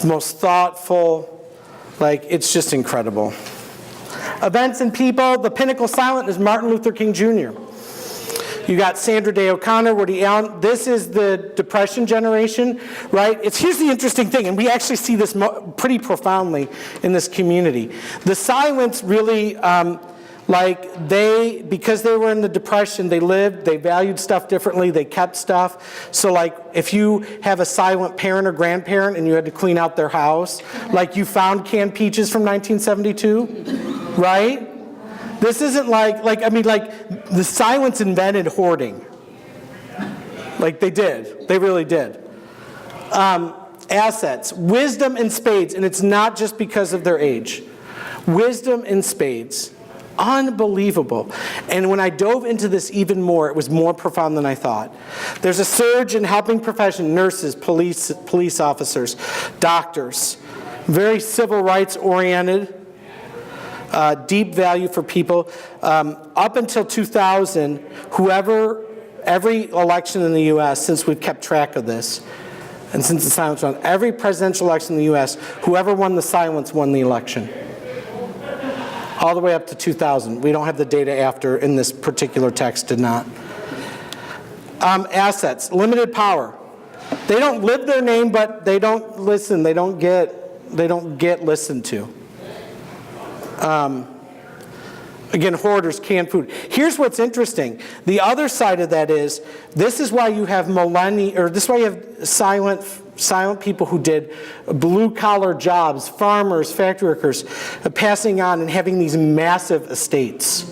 most thoughtful, it's just incredible. Events and people, the pinnacle silent is Martin Luther King Jr. You got Sandra Day O'Connor, Woody Allen. This is the Depression generation, right? Here's the interesting thing, and we actually see this pretty profoundly in this community. The silents really, because they were in the Depression, they lived, they valued stuff differently, they kept stuff. So if you have a silent parent or grandparent and you had to clean out their house, you found canned peaches from 1972, right? This isn't like the silence invented hoarding. Like they did. They really did. Assets, wisdom in spades, and it's not just because of their age. Wisdom in spades. Unbelievable. And when I dove into this even more, it was more profound than I thought. There's a surge in helping profession, nurses, police officers, doctors, very civil rights oriented, deep value for people. Up until 2000, every election in the U.S., since we've kept track of this, and since the silence won, every presidential election in the U.S., whoever won the silence won the election. All the way up to 2000. We don't have the data after, in this particular text did not. Assets, limited power. They don't live their name, but they don't listen. They don't get listened to. Again, hoarders, canned food. Here's what's interesting. The other side of that is, this is why you have this is why you have silent people who did blue-collar jobs, farmers, factory workers, passing on and having these massive estates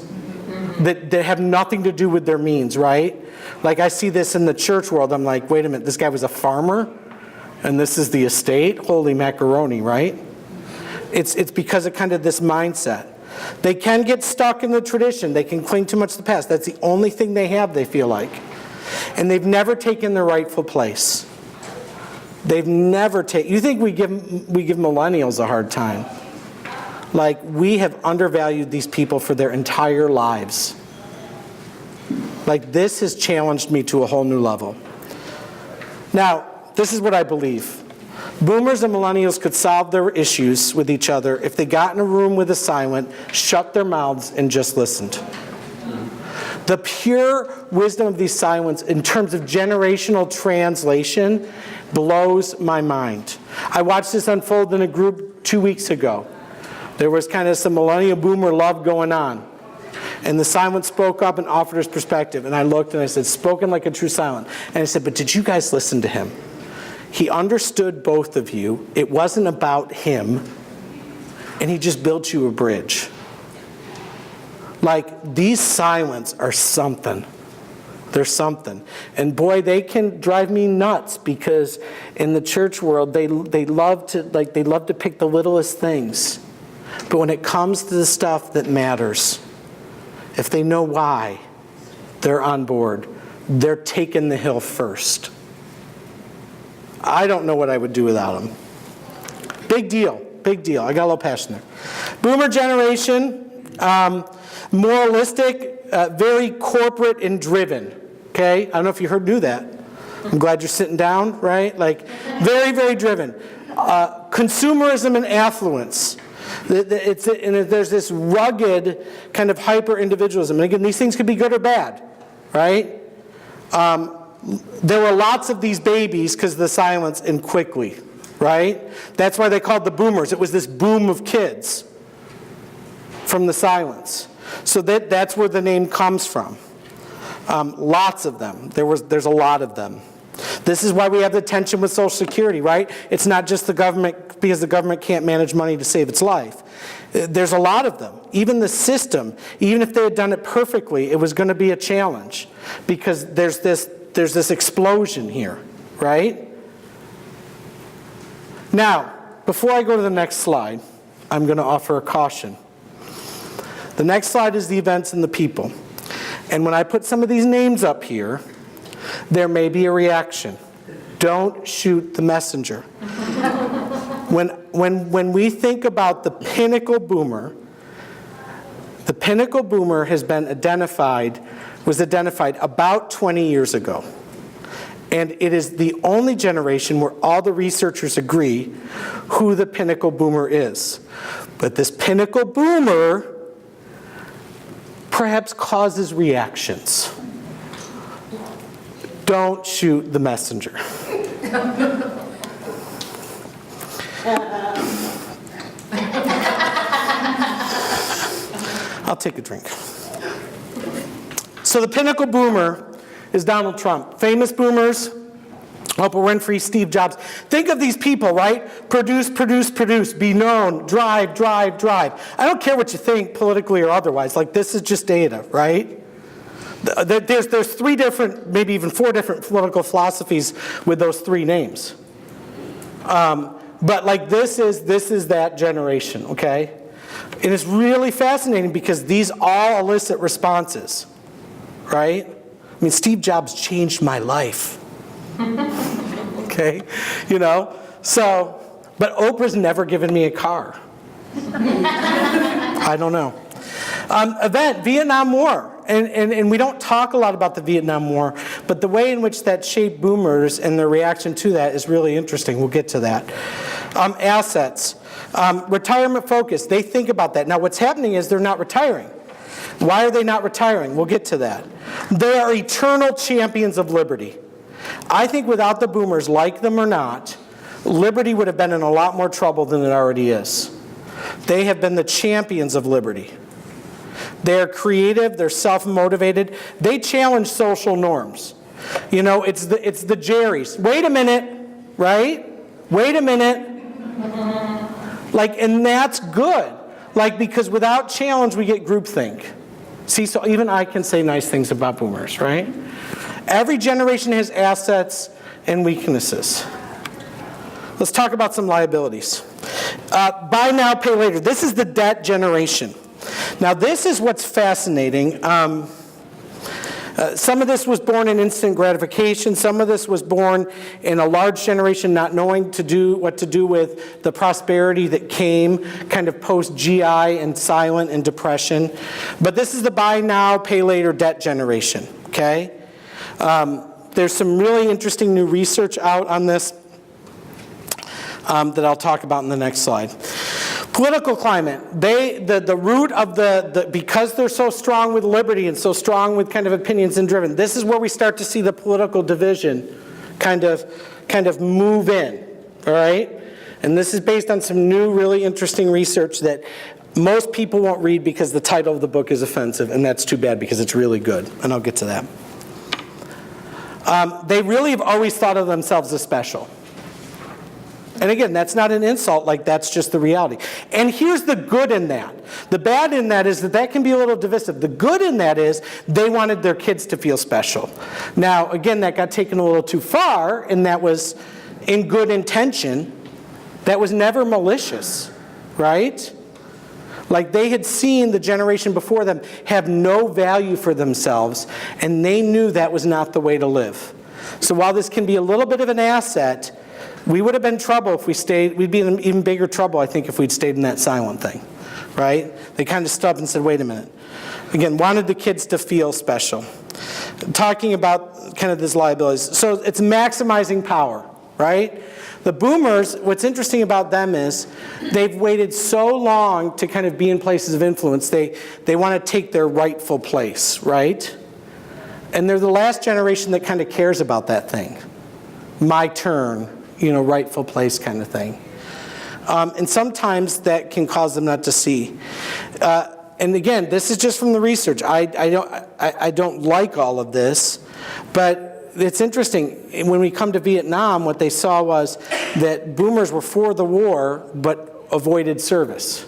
that have nothing to do with their means, right? Like I see this in the church world. I'm like, wait a minute, this guy was a farmer, and this is the estate? Holy macaroni, right? It's because of kind of this mindset. They can get stuck in the tradition. They can cling too much to the past. That's the only thing they have, they feel like. And they've never taken their rightful place. They've never taken... You think we give millennials a hard time. Like, we have undervalued these people for their entire lives. Like, this has challenged me to a whole new level. Now, this is what I believe. Boomers and millennials could solve their issues with each other if they got in a room with a silent, shut their mouths, and just listened. The pure wisdom of these silents in terms of generational translation blows my mind. I watched this unfold in a group 2 weeks ago. There was kind of some millennial boomer love going on. And the silent spoke up and offered his perspective. And I looked and I said, spoken like a true silent. And I said, but did you guys listen to him? He understood both of you. It wasn't about him. And he just built you a bridge. Like, these silents are something. They're something. And boy, they can drive me nuts because in the church world, they love to pick the littlest things. But when it comes to the stuff that matters, if they know why, they're on board. They're taking the hill first. I don't know what I would do without them. Big deal, big deal. I got a little passion there. Boomer generation, moralistic, very corporate and driven. Okay, I don't know if you knew that. I'm glad you're sitting down, right? Like, very, very driven. Consumerism and affluence. There's this rugged kind of hyper-individualism. And again, these things could be good or bad, right? There were lots of these babies because of the silence and quickly, right? That's why they called the boomers. It was this boom of kids from the silence. So that's where the name comes from. Lots of them. There's a lot of them. This is why we have the tension with Social Security, right? It's not just the government, because the government can't manage money to save its life. There's a lot of them. Even the system, even if they had done it perfectly, it was going to be a challenge because there's this explosion here, right? Now, before I go to the next slide, I'm going to offer a caution. The next slide is the events and the people. And when I put some of these names up here, there may be a reaction. Don't shoot the messenger. When we think about the pinnacle boomer has been was identified about 20 years ago. And it is the only generation where all the researchers agree who the pinnacle boomer is. But this pinnacle boomer perhaps causes reactions. Don't shoot the messenger. I'll take a drink. So the pinnacle boomer is Donald Trump. Famous boomers, Oprah Winfrey, Steve Jobs. Think of these people, right? Produce, produce, produce, be known, drive, drive, drive. I don't care what you think politically or otherwise. Like, this is just data, right? There's 3 different, maybe even 4 different political philosophies with those 3 names. But like this is that generation, okay? And it's really fascinating because these all elicit responses, right? I mean, Steve Jobs changed my life. Okay, you know? So, but Oprah's never given me a car. I don't know. Event, Vietnam War. And we don't talk a lot about the Vietnam War, but the way in which that shaped boomers and their reaction to that is really interesting. We'll get to that. Assets. Retirement focus. They think about that. Now, what's happening is they're not retiring. Why are they not retiring? We'll get to that. They are eternal champions of liberty. I think without the boomers, like them or not, liberty would have been in a lot more trouble than it already is. They have been the champions of liberty. They're creative, they're self-motivated, they challenge social norms. You know, it's the Jerrys. Wait a minute, right? Wait a minute. Like, and that's good. Like, because without challenge, we get groupthink. See, so even I can say nice things about boomers, right? Every generation has assets and weaknesses. Let's talk about some liabilities. Buy now, pay later. This is the debt generation. Now, this is what's fascinating. Some of this was born in instant gratification. Some of this was born in a large generation not knowing what to do with the prosperity that came kind of post-GI and silent and depression. But this is the buy now, pay later debt generation, okay? There's some really interesting new research out on this that I'll talk about in the next slide. Political climate, the root of because they're so strong with liberty and so strong with kind of opinions and driven, this is where we start to see the political division kind of move in, all right? And this is based on some new, really interesting research that most people won't read because the title of the book is offensive, and that's too bad because it's really good, and I'll get to that. They really have always thought of themselves as special. And again, that's not an insult, like that's just the reality. And here's the good in that. The bad in that is that can be a little divisive. The good in that is they wanted their kids to feel special. Now, again, that got taken a little too far, and that was in good intention. That was never malicious, right? Like they had seen the generation before them have no value for themselves, and they knew that was not the way to live. So while this can be a little bit of an asset, we would have been in trouble if we stayed. We'd be in even bigger trouble, I think, if we'd stayed in that silent thing, right? They kind of stopped and said, wait a minute. Again, wanted the kids to feel special. Talking about kind of these liabilities. So it's maximizing power, right? The boomers, what's interesting about them is they've waited so long to kind of be in places of influence. They want to take their rightful place, right? And they're the last generation that kind of cares about that thing. My turn. Rightful place kind of thing. And sometimes that can cause them not to see. And again, this is just from the research. I don't like all of this, but it's interesting. When we come to Vietnam, what they saw was that boomers were for the war, but avoided service.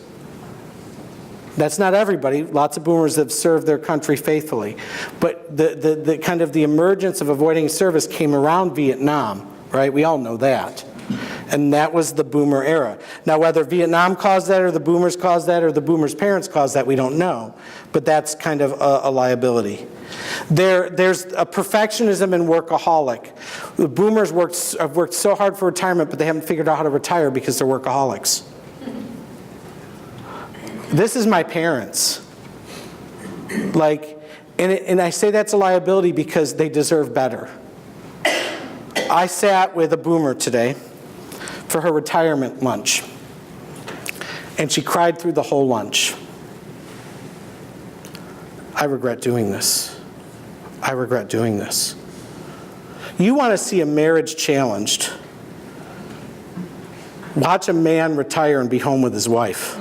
That's not everybody. Lots of boomers have served their country faithfully. But the kind of the emergence of avoiding service came around Vietnam. Right? We all know that. And that was the boomer era. Now, whether Vietnam caused that or the boomers caused that or the boomers' parents caused that, we don't know. But that's kind of a liability. There's a perfectionism and workaholic. The boomers have worked so hard for retirement, but they haven't figured out how to retire because they're workaholics. This is my parents. And I say that's a liability because they deserve better. I sat with a boomer today for her retirement lunch, and she cried through the whole lunch. I regret doing this. I regret doing this. You want to see a marriage challenged? Watch a man retire and be home with his wife.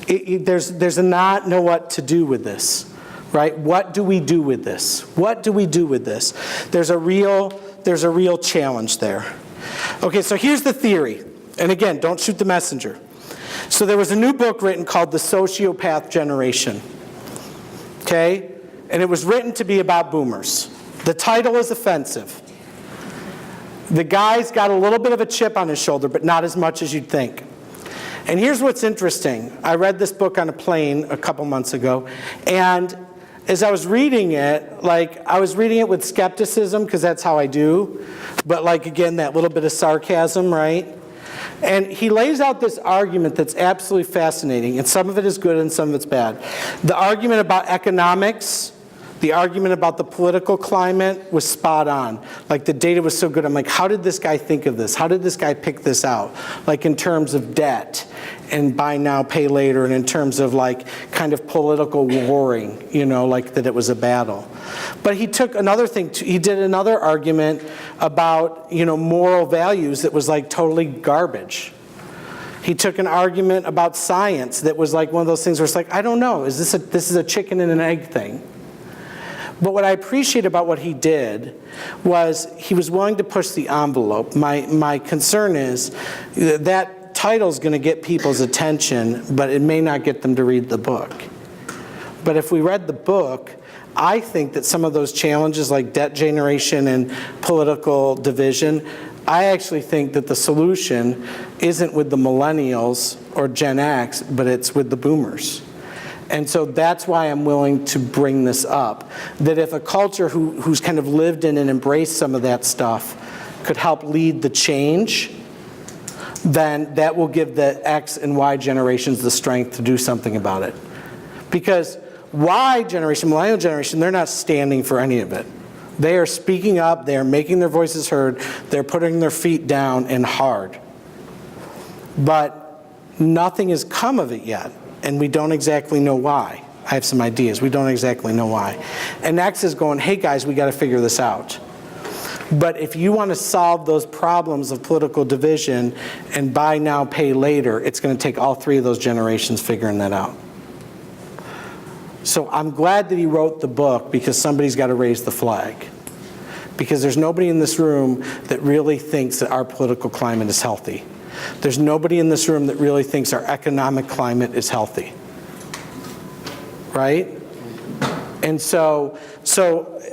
There's a not know what to do with this. right? What do we do with this? What do we do with this? There's a real challenge there. Okay, so here's the theory. And again, don't shoot the messenger. So there was a new book written called The Sociopath Generation. Okay? And it was written to be about boomers. The title is offensive. The guy's got a little bit of a chip on his shoulder, but not as much as you'd think. And here's what's interesting. I read this book on a plane a couple months ago, and as I was reading it, I was reading it with skepticism, because that's how I do, but again, that little bit of sarcasm, right? And he lays out this argument that's absolutely fascinating, and some of it is good and some of it's bad. The argument about economics, the argument about the political climate was spot on. The data was so good. I'm like, how did this guy think of this? How did this guy pick this out? In terms of debt and buy now, pay later, and in terms of kind of political warring, that it was a battle. But he took another thing, he did another argument about, moral values that was totally garbage. He took an argument about science that was one of those things where it's I don't know, this is a chicken and an egg thing. But what I appreciate about what he did was he was willing to push the envelope. My concern is that title's going to get people's attention, but it may not get them to read the book. But if we read the book, I think that some of those challenges like debt generation and political division, I actually think that the solution isn't with the millennials or Gen X, but it's with the boomers. And so that's why I'm willing to bring this up. That if a culture who's kind of lived in and embraced some of that stuff could help lead the change, then that will give the X and Y generations the strength to do something about it. Because Y generation, millennial generation, they're not standing for any of it. They are speaking up, they are making their voices heard, they're putting their feet down and hard. But nothing has come of it yet. And we don't exactly know why. I have some ideas. We don't exactly know why. And X is going, hey guys, we got to figure this out. But if you want to solve those problems of political division and buy now, pay later, it's going to take all three of those generations figuring that out. So I'm glad that he wrote the book, because somebody's got to raise the flag. Because there's nobody in this room that really thinks that our political climate is healthy. There's nobody in this room that really thinks our economic climate is healthy. Right? And so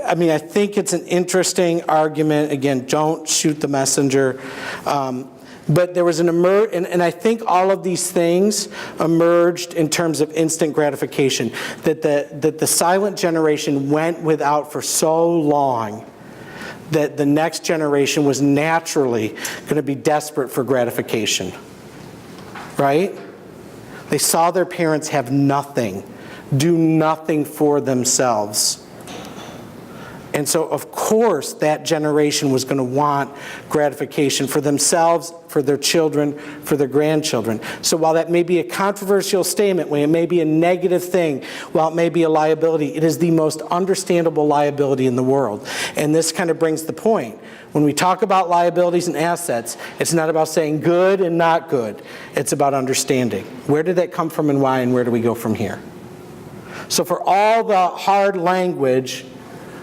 I think it's an interesting argument. Again, don't shoot the messenger. But there was and I think all of these things emerged in terms of instant gratification. That the silent generation went without for so long that the next generation was naturally going to be desperate for gratification. Right? They saw their parents have nothing, do nothing for themselves. And so, of course, that generation was going to want gratification for themselves, for their children, for their grandchildren. So while that may be a controversial statement, when it may be a negative thing, while it may be a liability, it is the most understandable liability in the world. And this kind of brings the point. When we talk about liabilities and assets, it's not about saying good and not good. It's about understanding. Where did that come from and why, and where do we go from here? So for all the hard language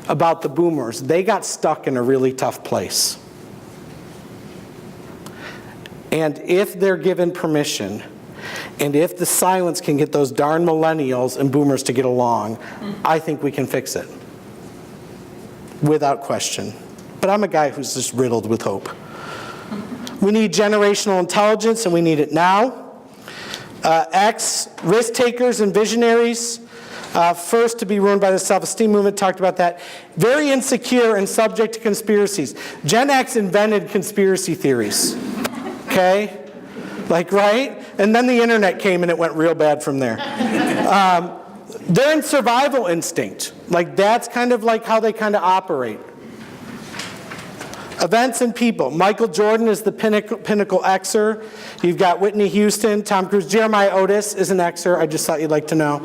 about the boomers, they got stuck in a really tough place. And if they're given permission, and if the silence can get those darn millennials and boomers to get along, I think we can fix it. Without question. But I'm a guy who's just riddled with hope. We need generational intelligence, and we need it now. X, risk takers and visionaries. First to be ruined by the self-esteem movement, talked about that. Very insecure and subject to conspiracies. Gen X invented conspiracy theories. Okay? Right? And then the internet came and it went real bad from there. They're in survival instinct. That's kind of how they kind of operate. Events and people. Michael Jordan is the pinnacle Xer. You've got Whitney Houston, Tom Cruise. Jeremiah Otis is an Xer. I just thought you'd like to know.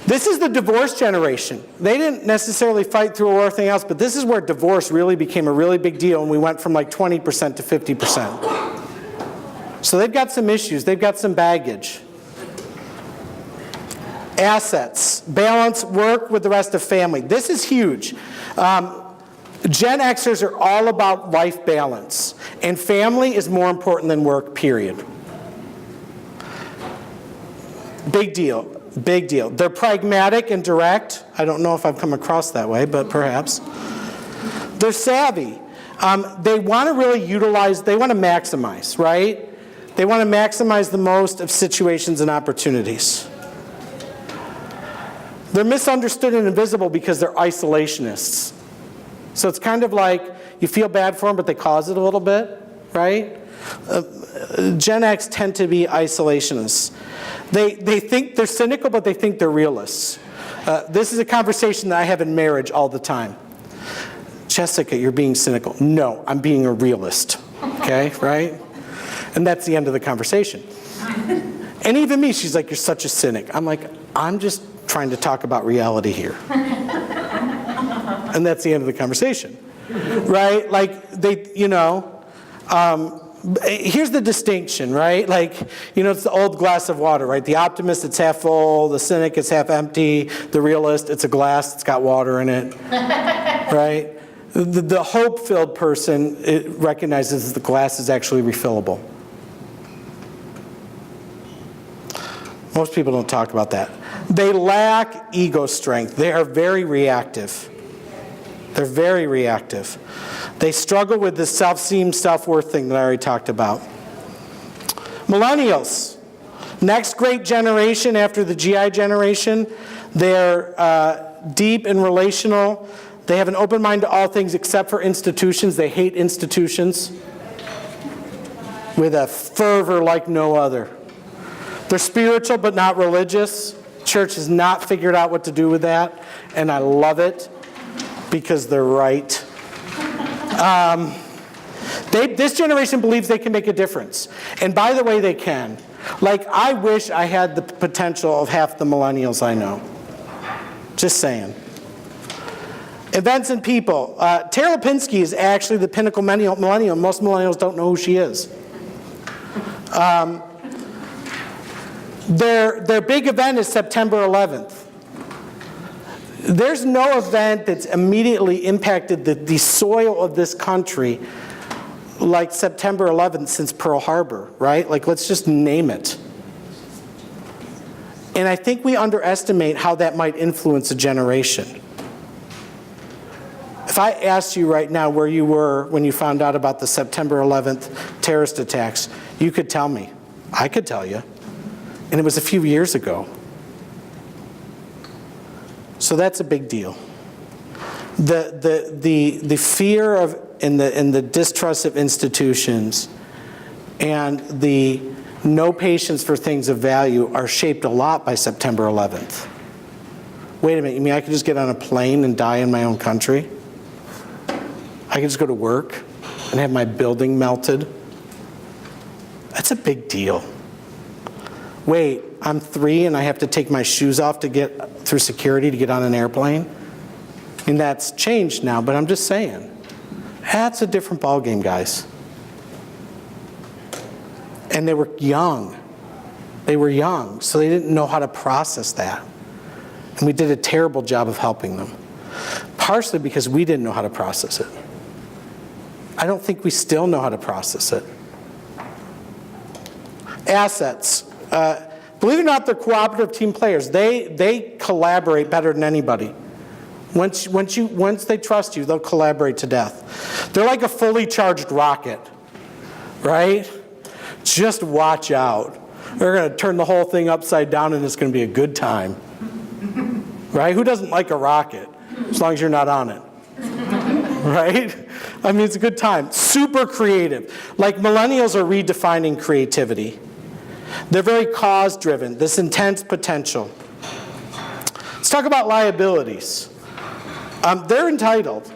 This is the divorce generation. They didn't necessarily fight through or anything else, but this is where divorce really became a really big deal, and we went from 20% to 50%. So they've got some issues. They've got some baggage. Assets, balance work with the rest of family. This is huge. Gen Xers are all about life balance, and family is more important than work, period. Big deal, big deal. They're pragmatic and direct. I don't know if I've come across that way, but perhaps. They're savvy. They want to really utilize, they want to maximize, right? They want to maximize the most of situations and opportunities. They're misunderstood and invisible because they're isolationists. So it's kind of like you feel bad for them, but they cause it a little bit, right? Gen X tend to be isolationists. They think they're cynical, but they think they're realists. This is a conversation that I have in marriage all the time. Jessica, you're being cynical. No, I'm being a realist, okay, right? And that's the end of the conversation. And even me, she's like, you're such a cynic. I'm like, I'm just trying to talk about reality here. And that's the end of the conversation, right? Like, here's the distinction, right? Like, it's the old glass of water, right? The optimist, it's half full. The cynic, it's half empty. The realist, it's a glass, it's got water in it, right? The hope-filled person, it recognizes the glass is actually refillable. Most people don't talk about that. They lack ego strength. They are very reactive. They're very reactive. They struggle with the self-esteem, self-worth thing that I already talked about. Millennials, next great generation after the GI generation. They're deep and relational. They have an open mind to all things except for institutions. They hate institutions with a fervor like no other. They're spiritual but not religious. Church has not figured out what to do with that, and I love it because they're right. This generation believes they can make a difference. And by the way, they can. Like, I wish I had the potential of half the millennials I know. Just saying. Events and people. Tara Lipinski is actually the pinnacle millennial. Most millennials don't know who she is. Their big event is September 11th. There's no event that's immediately impacted the soil of this country like September 11th since Pearl Harbor, right? Like, let's just name it. And I think we underestimate how that might influence a generation. If I asked you right now where you were when you found out about the September 11th terrorist attacks, you could tell me. I could tell you. And it was a few years ago. So that's a big deal. The fear of and the distrust of institutions and the no patience for things of value are shaped a lot by September 11th. Wait a minute, you mean I could just get on a plane and die in my own country? I could just go to work and have my building melted? That's a big deal. Wait, I'm 3 and I have to take my shoes off to get through security to get on an airplane? I mean, that's changed now, but I'm just saying. That's a different ballgame, guys. And they were young. They were young, so they didn't know how to process that. And we did a terrible job of helping them. Partially because we didn't know how to process it. I don't think we still know how to process it. Assets. Believe it or not, they're cooperative team players. They collaborate better than anybody. Once they trust you, they'll collaborate to death. They're like a fully charged rocket, right? Just watch out. They're going to turn the whole thing upside down and it's going to be a good time. Right? Who doesn't like a rocket? As long as you're not on it. Right? I mean, it's a good time. Super creative. Like, millennials are redefining creativity. They're very cause-driven, this intense potential. Let's talk about liabilities. They're entitled.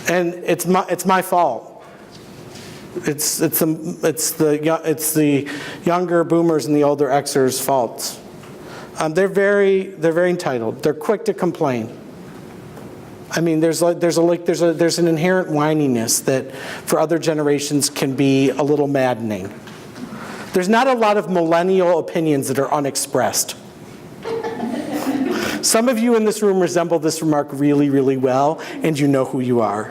And it's my fault. It's the younger boomers and the older Xers' faults. They're very entitled. They're quick to complain. I mean, there's an inherent whininess that for other generations can be a little maddening. There's not a lot of millennial opinions that are unexpressed. Some of you in this room resemble this remark really, really well, and you know who you are.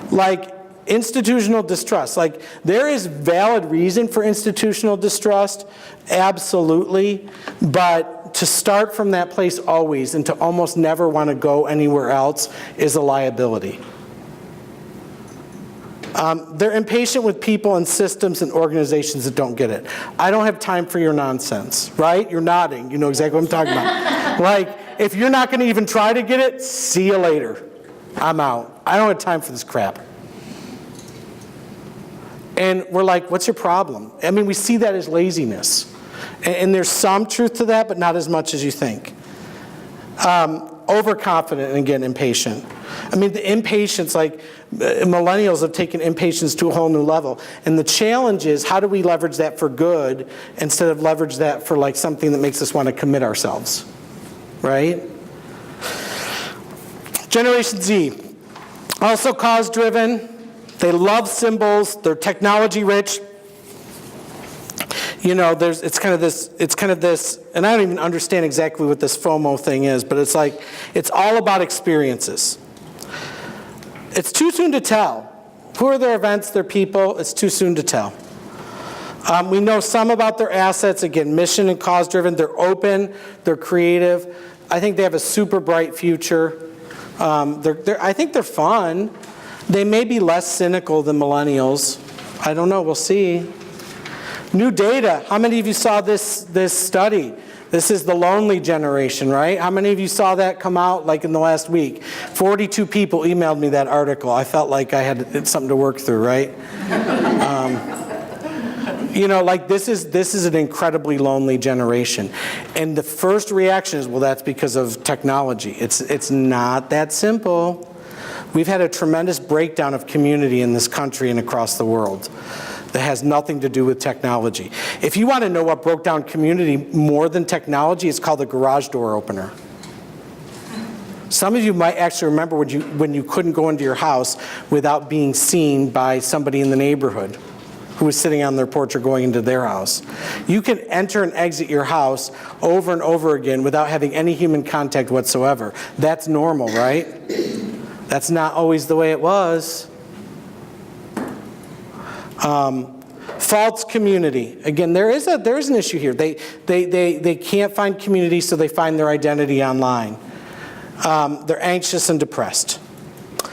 Like, institutional distrust. Like, there is valid reason for institutional distrust, absolutely, but to start from that place always and to almost never want to go anywhere else is a liability. They're impatient with people and systems and organizations that don't get it. I don't have time for your nonsense, right? You're nodding. You know exactly what I'm talking about. Like, if you're not going to even try to get it, see you later. I'm out. I don't have time for this crap. And we're like, what's your problem? I mean, we see that as laziness. And there's some truth to that, but not as much as you think. Overconfident and, again, impatient. I mean, the impatience, like, millennials have taken impatience to a whole new level. And the challenge is, how do we leverage that for good instead of leverage that for, like, something that makes us want to commit ourselves, right? Generation Z, also cause-driven. They love symbols. They're technology-rich. You know, it's kind of this, and I don't even understand exactly what this FOMO thing is, but it's like, it's all about experiences. It's too soon to tell. Who are their events, their people? It's too soon to tell. We know some about their assets. Again, mission and cause-driven. They're open. They're creative. I think they have a super bright future. I think they're fun. They may be less cynical than millennials. I don't know. We'll see. New data. How many of you saw this study? This is the lonely generation, right? How many of you saw that come out like in the last week? 42 people emailed me that article. I felt like I had something to work through, right? You know, like this is an incredibly lonely generation. And the first reaction is, well, that's because of technology. It's not that simple. We've had a tremendous breakdown of community in this country and across the world that has nothing to do with technology. If you want to know what broke down community more than technology, it's called the garage door opener. Some of you might actually remember when you couldn't go into your house without being seen by somebody in the neighborhood who was sitting on their porch or going into their house. You can enter and exit your house over and over again without having any human contact whatsoever. That's normal, right? That's not always the way it was. False community. Again, there is an issue here. They can't find community, so they find their identity online. They're anxious and depressed.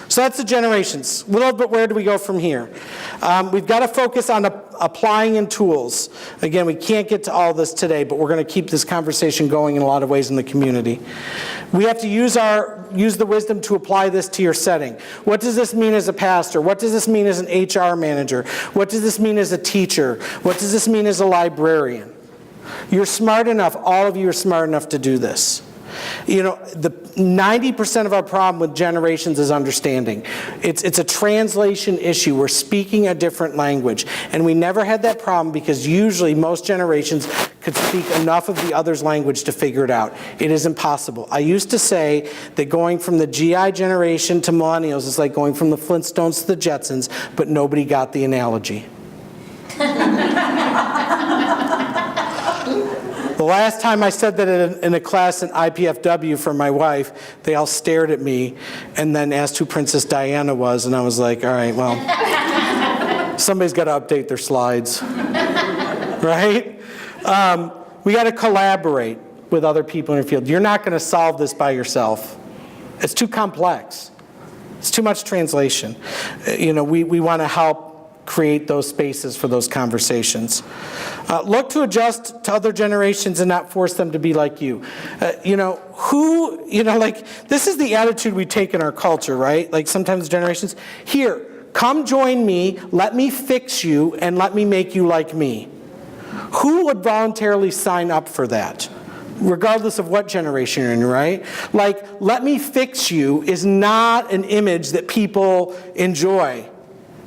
So that's the generations. A little bit, where do we go from here? We've got to focus on applying in tools. Again, we can't get to all this today, but we're going to keep this conversation going in a lot of ways in the community. We have to use the wisdom to apply this to your setting. What does this mean as a pastor? What does this mean as an HR manager? What does this mean as a teacher? What does this mean as a librarian? You're smart enough, all of you are smart enough to do this. You know, the 90% of our problem with generations is understanding. It's a translation issue. We're speaking a different language. And we never had that problem because usually most generations could speak enough of the other's language to figure it out. It is impossible. I used to say that going from the GI generation to millennials is like going from the Flintstones to the Jetsons, but nobody got the analogy. The last time I said that in a class in IPFW for my wife, they all stared at me and then asked who Princess Diana was, and I was like, all right, well, somebody's got to update their slides, right? We got to collaborate with other people in your field. You're not going to solve this by yourself. It's too complex. It's too much translation. You know, we want to help create those spaces for those conversations. Look to adjust to other generations and not force them to be like you. This is the attitude we take in our culture, right? Like sometimes generations, here, come join me, let me fix you, and let me make you like me. Who would voluntarily sign up for that? Regardless of what generation you're in, right? Like, let me fix you is not an image that people enjoy.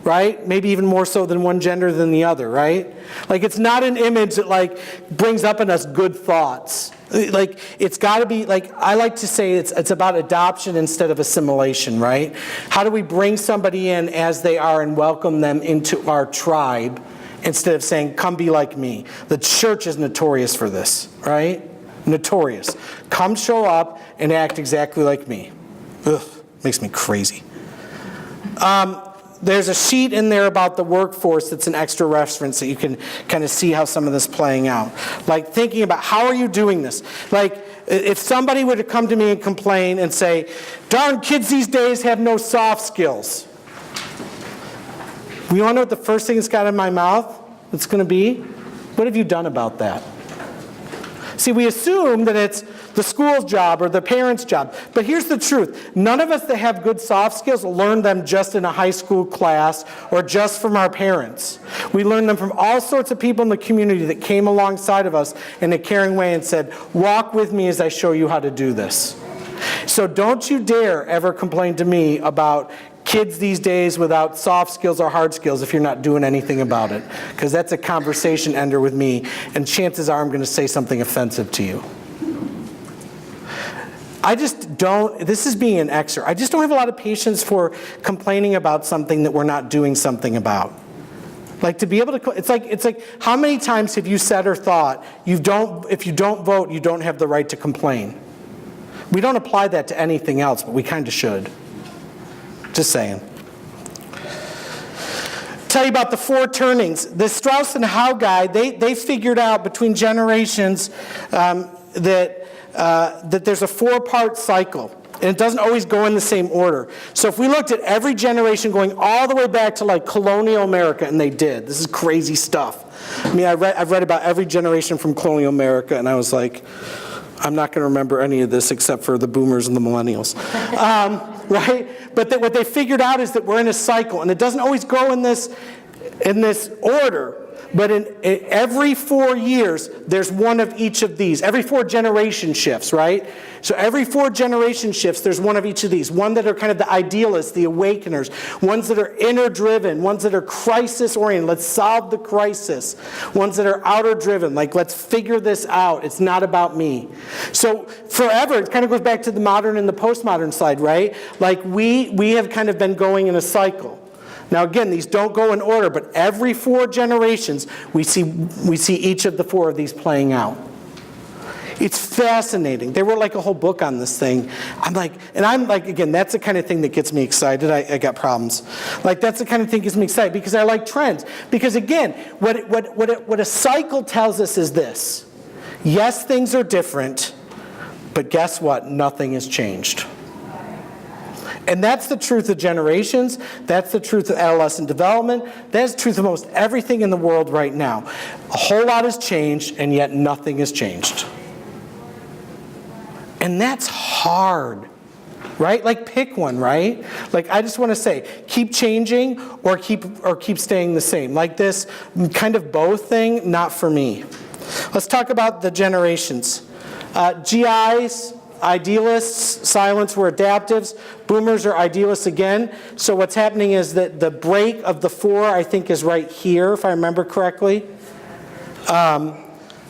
Right? Maybe even more so than one gender than the other, right? Like, it's not an image that, like, brings up in us good thoughts. Like, it's got to be, like, I like to say it's about adoption instead of assimilation, right? How do we bring somebody in as they are and welcome them into our tribe instead of saying, come be like me? The church is notorious for this, right? Notorious. Come show up and act exactly like me. Ugh, makes me crazy. There's a sheet in there about the workforce that's an extra reference that you can kind of see how some of this playing out. Like thinking about how are you doing this? Like if somebody were to come to me and complain and say, darn kids these days have no soft skills. You want to know what the first thing that's got in my mouth it's going to be? What have you done about that? See, we assume that it's the school's job or the parent's job. But here's the truth. None of us that have good soft skills learn them just in a high school class or just from our parents. We learn them from all sorts of people in the community that came alongside of us in a caring way and said, walk with me as I show you how to do this. So don't you dare ever complain to me about kids these days without soft skills or hard skills if you're not doing anything about it. Because that's a conversation ender with me, and chances are I'm going to say something offensive to you. I just don't, this is being an Xer, I just don't have a lot of patience for complaining about something that we're not doing something about. Like to be able to, it's like how many times have you said or thought, if you don't vote, you don't have the right to complain? We don't apply that to anything else, but we kind of should. Just saying. Tell you about the 4 turnings. The Strauss and Howe guy, they figured out between generations that there's a 4-part cycle. And it doesn't always go in the same order. So if we looked at every generation going all the way back to like colonial America, and they did. This is crazy stuff. I mean, I've read about every generation from colonial America, and I was like, I'm not going to remember any of this except for the boomers and the millennials. Right? But what they figured out is that we're in a cycle, and it doesn't always go in this order. But in every 4 years, there's one of each of these. Every 4 generation shifts, right? So every 4 generation shifts, there's one of each of these. One that are kind of the idealists, the awakeners. Ones that are inner-driven. Ones that are crisis-oriented. Let's solve the crisis. Ones that are outer-driven. Like, let's figure this out. It's not about me. So forever, it kind of goes back to the modern and the postmodern side, right? Like, we have kind of been going in a cycle. Now again, these don't go in order, but every 4 generations, we see each of the 4 of these playing out. It's fascinating. They wrote like a whole book on this thing. I'm like, again, that's the kind of thing that gets me excited. I got problems. Like that's the kind of thing that gets me excited because I like trends. Because again, what a cycle tells us is this. Yes, things are different, but guess what? Nothing has changed. And that's the truth of generations. That's the truth of adolescent development. That's the truth of most everything in the world right now. A whole lot has changed, and yet nothing has changed. And that's hard, right? Like pick one, right? Like I just want to say, keep changing or keep staying the same. Like this kind of both thing, not for me. Let's talk about the generations. GIs, idealists, silents were adaptives. Boomers are idealists again. So what's happening is that the break of the 4, I think, is right here, if I remember correctly.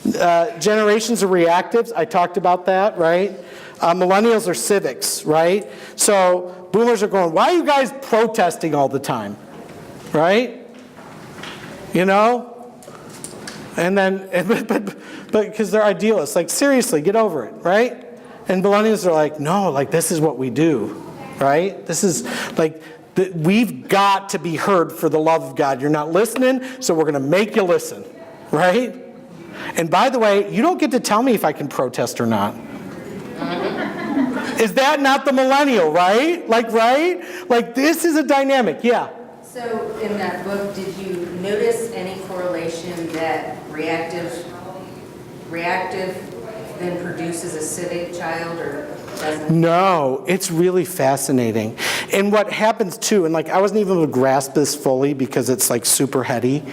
Generations are reactives. I talked about that, right? Millennials are civics, right? So boomers are going, why are you guys protesting all the time? Right? You know? And then, but because they're idealists. Like, seriously, get over it, right? And millennials are like, no, like this is what we do, right? This is like, we've got to be heard for the love of God. You're not listening, so we're going to make you listen, right? And by the way, you don't get to tell me if I can protest or not. Is that not the millennial, right? Like, Like this is a dynamic, yeah. So in that book, did you notice any correlation that reactive then produces a civic child or doesn't? No, it's really fascinating. And what happens too, and like I wasn't even able to grasp this fully because it's like super heady,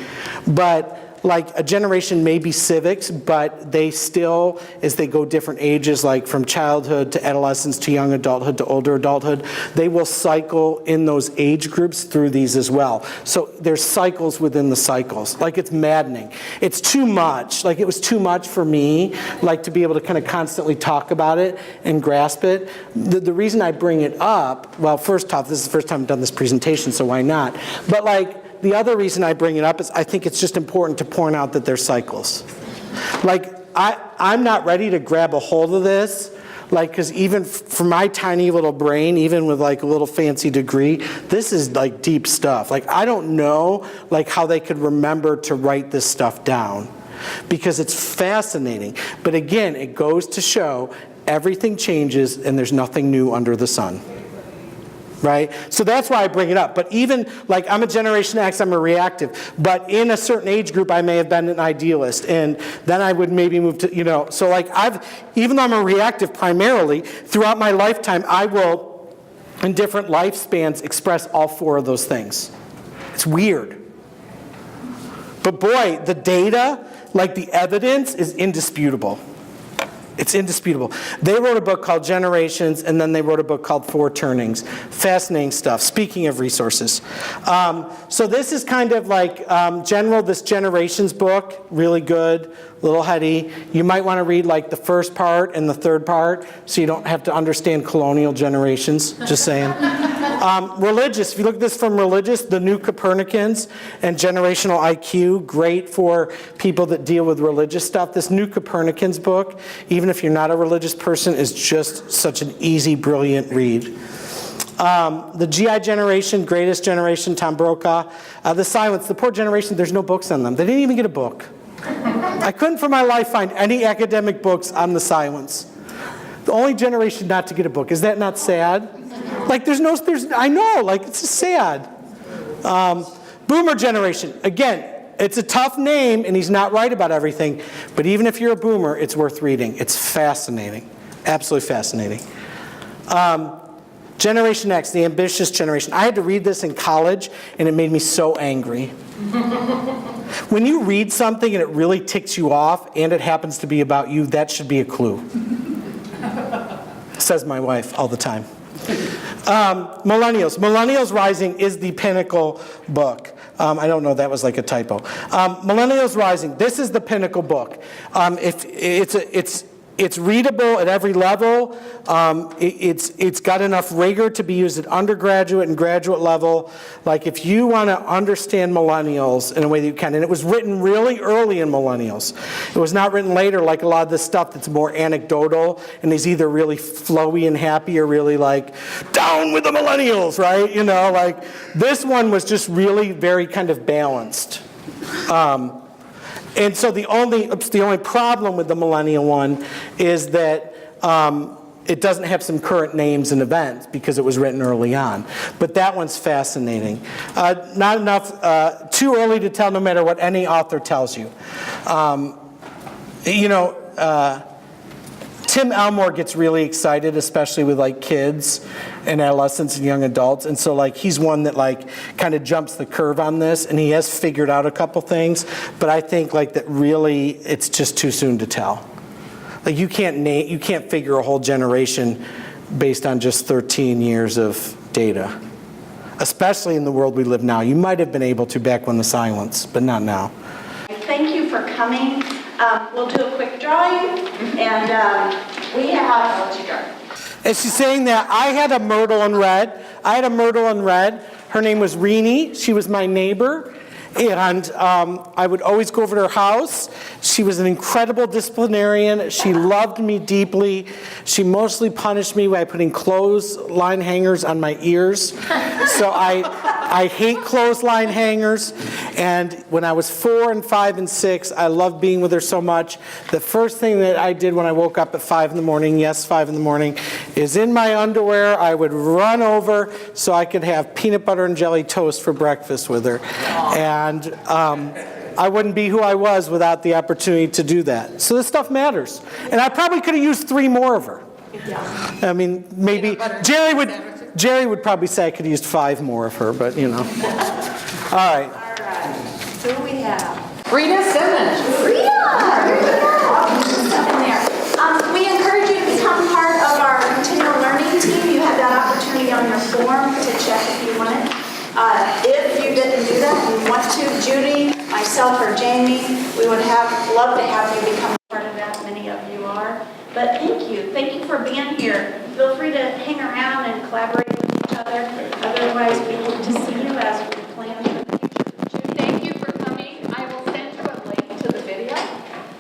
but like a generation may be civics, but they still, as they go different ages, like from childhood to adolescence to young adulthood to older adulthood, they will cycle in those age groups through these as well. So there's cycles within the cycles. Like it's maddening. It's too much. Like it was too much for me, like to be able to kind of constantly talk about it and grasp it. The reason I bring it up, well, first off, this is the first time I've done this presentation, so why not? But like, the other reason I bring it up is I think it's just important to point out that there's cycles. Like, I'm not ready to grab a hold of this. Like, because even for my tiny little brain, even with like a little fancy degree, this is like deep stuff. Like, I don't know like how they could remember to write this stuff down, because it's fascinating. But again, it goes to show everything changes and there's nothing new under the sun. Right? So that's why I bring it up. But even, like, I'm a Generation X, I'm a reactive, but in a certain age group, I may have been an idealist, and then I would maybe move to, so like even though I'm a reactive primarily, throughout my lifetime, I will, in different lifespans, express all 4 of those things. It's weird. But boy, the data, like the evidence, is indisputable. It's indisputable. They wrote a book called Generations, and then they wrote a book called 4 Turnings. Fascinating stuff. Speaking of resources. So this is kind of like this Generations book, really good, a little heady. You might want to read like the first part and the third part, so you don't have to understand colonial generations, just saying. Religious, if you look at this from religious, the New Copernicans and Generational IQ, great for people that deal with religious stuff. This New Copernicans book, even if you're not a religious person, is just such an easy, brilliant read. The GI Generation, Greatest Generation, Tom Brokaw. The Silence, the Poor Generation, there's no books on them. They didn't even get a book. I couldn't for my life find any academic books on the Silence. The only generation not to get a book. Is that not sad? Like, I know, like, it's just sad. Boomer Generation, again, it's a tough name, and he's not right about everything, but even if you're a boomer, it's worth reading. It's fascinating, absolutely fascinating. Generation X, the ambitious generation. I had to read this in college, and it made me so angry. When you read something and it really ticks you off, and it happens to be about you, that should be a clue. Says my wife all the time. Millennials Rising is the pinnacle book. I don't know, that was like a typo. Millennials Rising, this is the pinnacle book. It's readable at every level. It's got enough rigor to be used at undergraduate and graduate level. Like, if you want to understand millennials in a way that you can, and it was written really early in millennials. It was not written later like a lot of this stuff that's more anecdotal and is either really flowy and happy or really like, down with the millennials, right? Like, this one was just really very kind of balanced. And so the only problem with the millennial one is that it doesn't have some current names and events because it was written early on. But that one's fascinating. Not enough, too early to tell no matter what any author tells you. Tim Elmore gets really excited, especially with like kids and adolescents and young adults. And so like he's one that like kind of jumps the curve on this, and he has figured out a couple things, but I think like that really it's just too soon to tell. Like you can't figure a whole generation based on just 13 years of data. Especially in the world we live now. You might have been able to back when the Silence, but not now. Thank you for coming. We'll do a quick drawing, and we have, I'll let you draw. And she's saying that I had a Myrtle in red. Her name was Renee. She was my neighbor. And I would always go over to her house. She was an incredible disciplinarian. She loved me deeply. She mostly punished me by putting clothesline hangers on my ears. So I hate clothesline hangers. And when I was 4 and 5 and 6, I loved being with her so much. The first thing that I did when I woke up at 5 in the morning, yes, 5 in the morning, is in my underwear, I would run over so I could have peanut butter and jelly toast for breakfast with her. And I wouldn't be who I was without the opportunity to do that. So this stuff matters. And I probably could have used 3 more of her. I mean, maybe Jerry would probably say I could have used 5 more of her, but you know. All right. Who do we have? Rita Simmons. Rita! We encourage you to become part of our continual learning team. You have that opportunity on your form to check if you want it. If you didn't do that and you want to, Judy, myself, or Jamie, we would love to have you become part of that. Many of you are. But thank you. Thank you for being here. Feel free to hang around and collaborate with each other. Otherwise, we hope to see you as we plan for the future. Thank you for coming. I will send you a link to the video.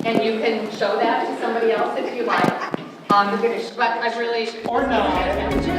And you can show that to somebody else if you like. But I really. Or not.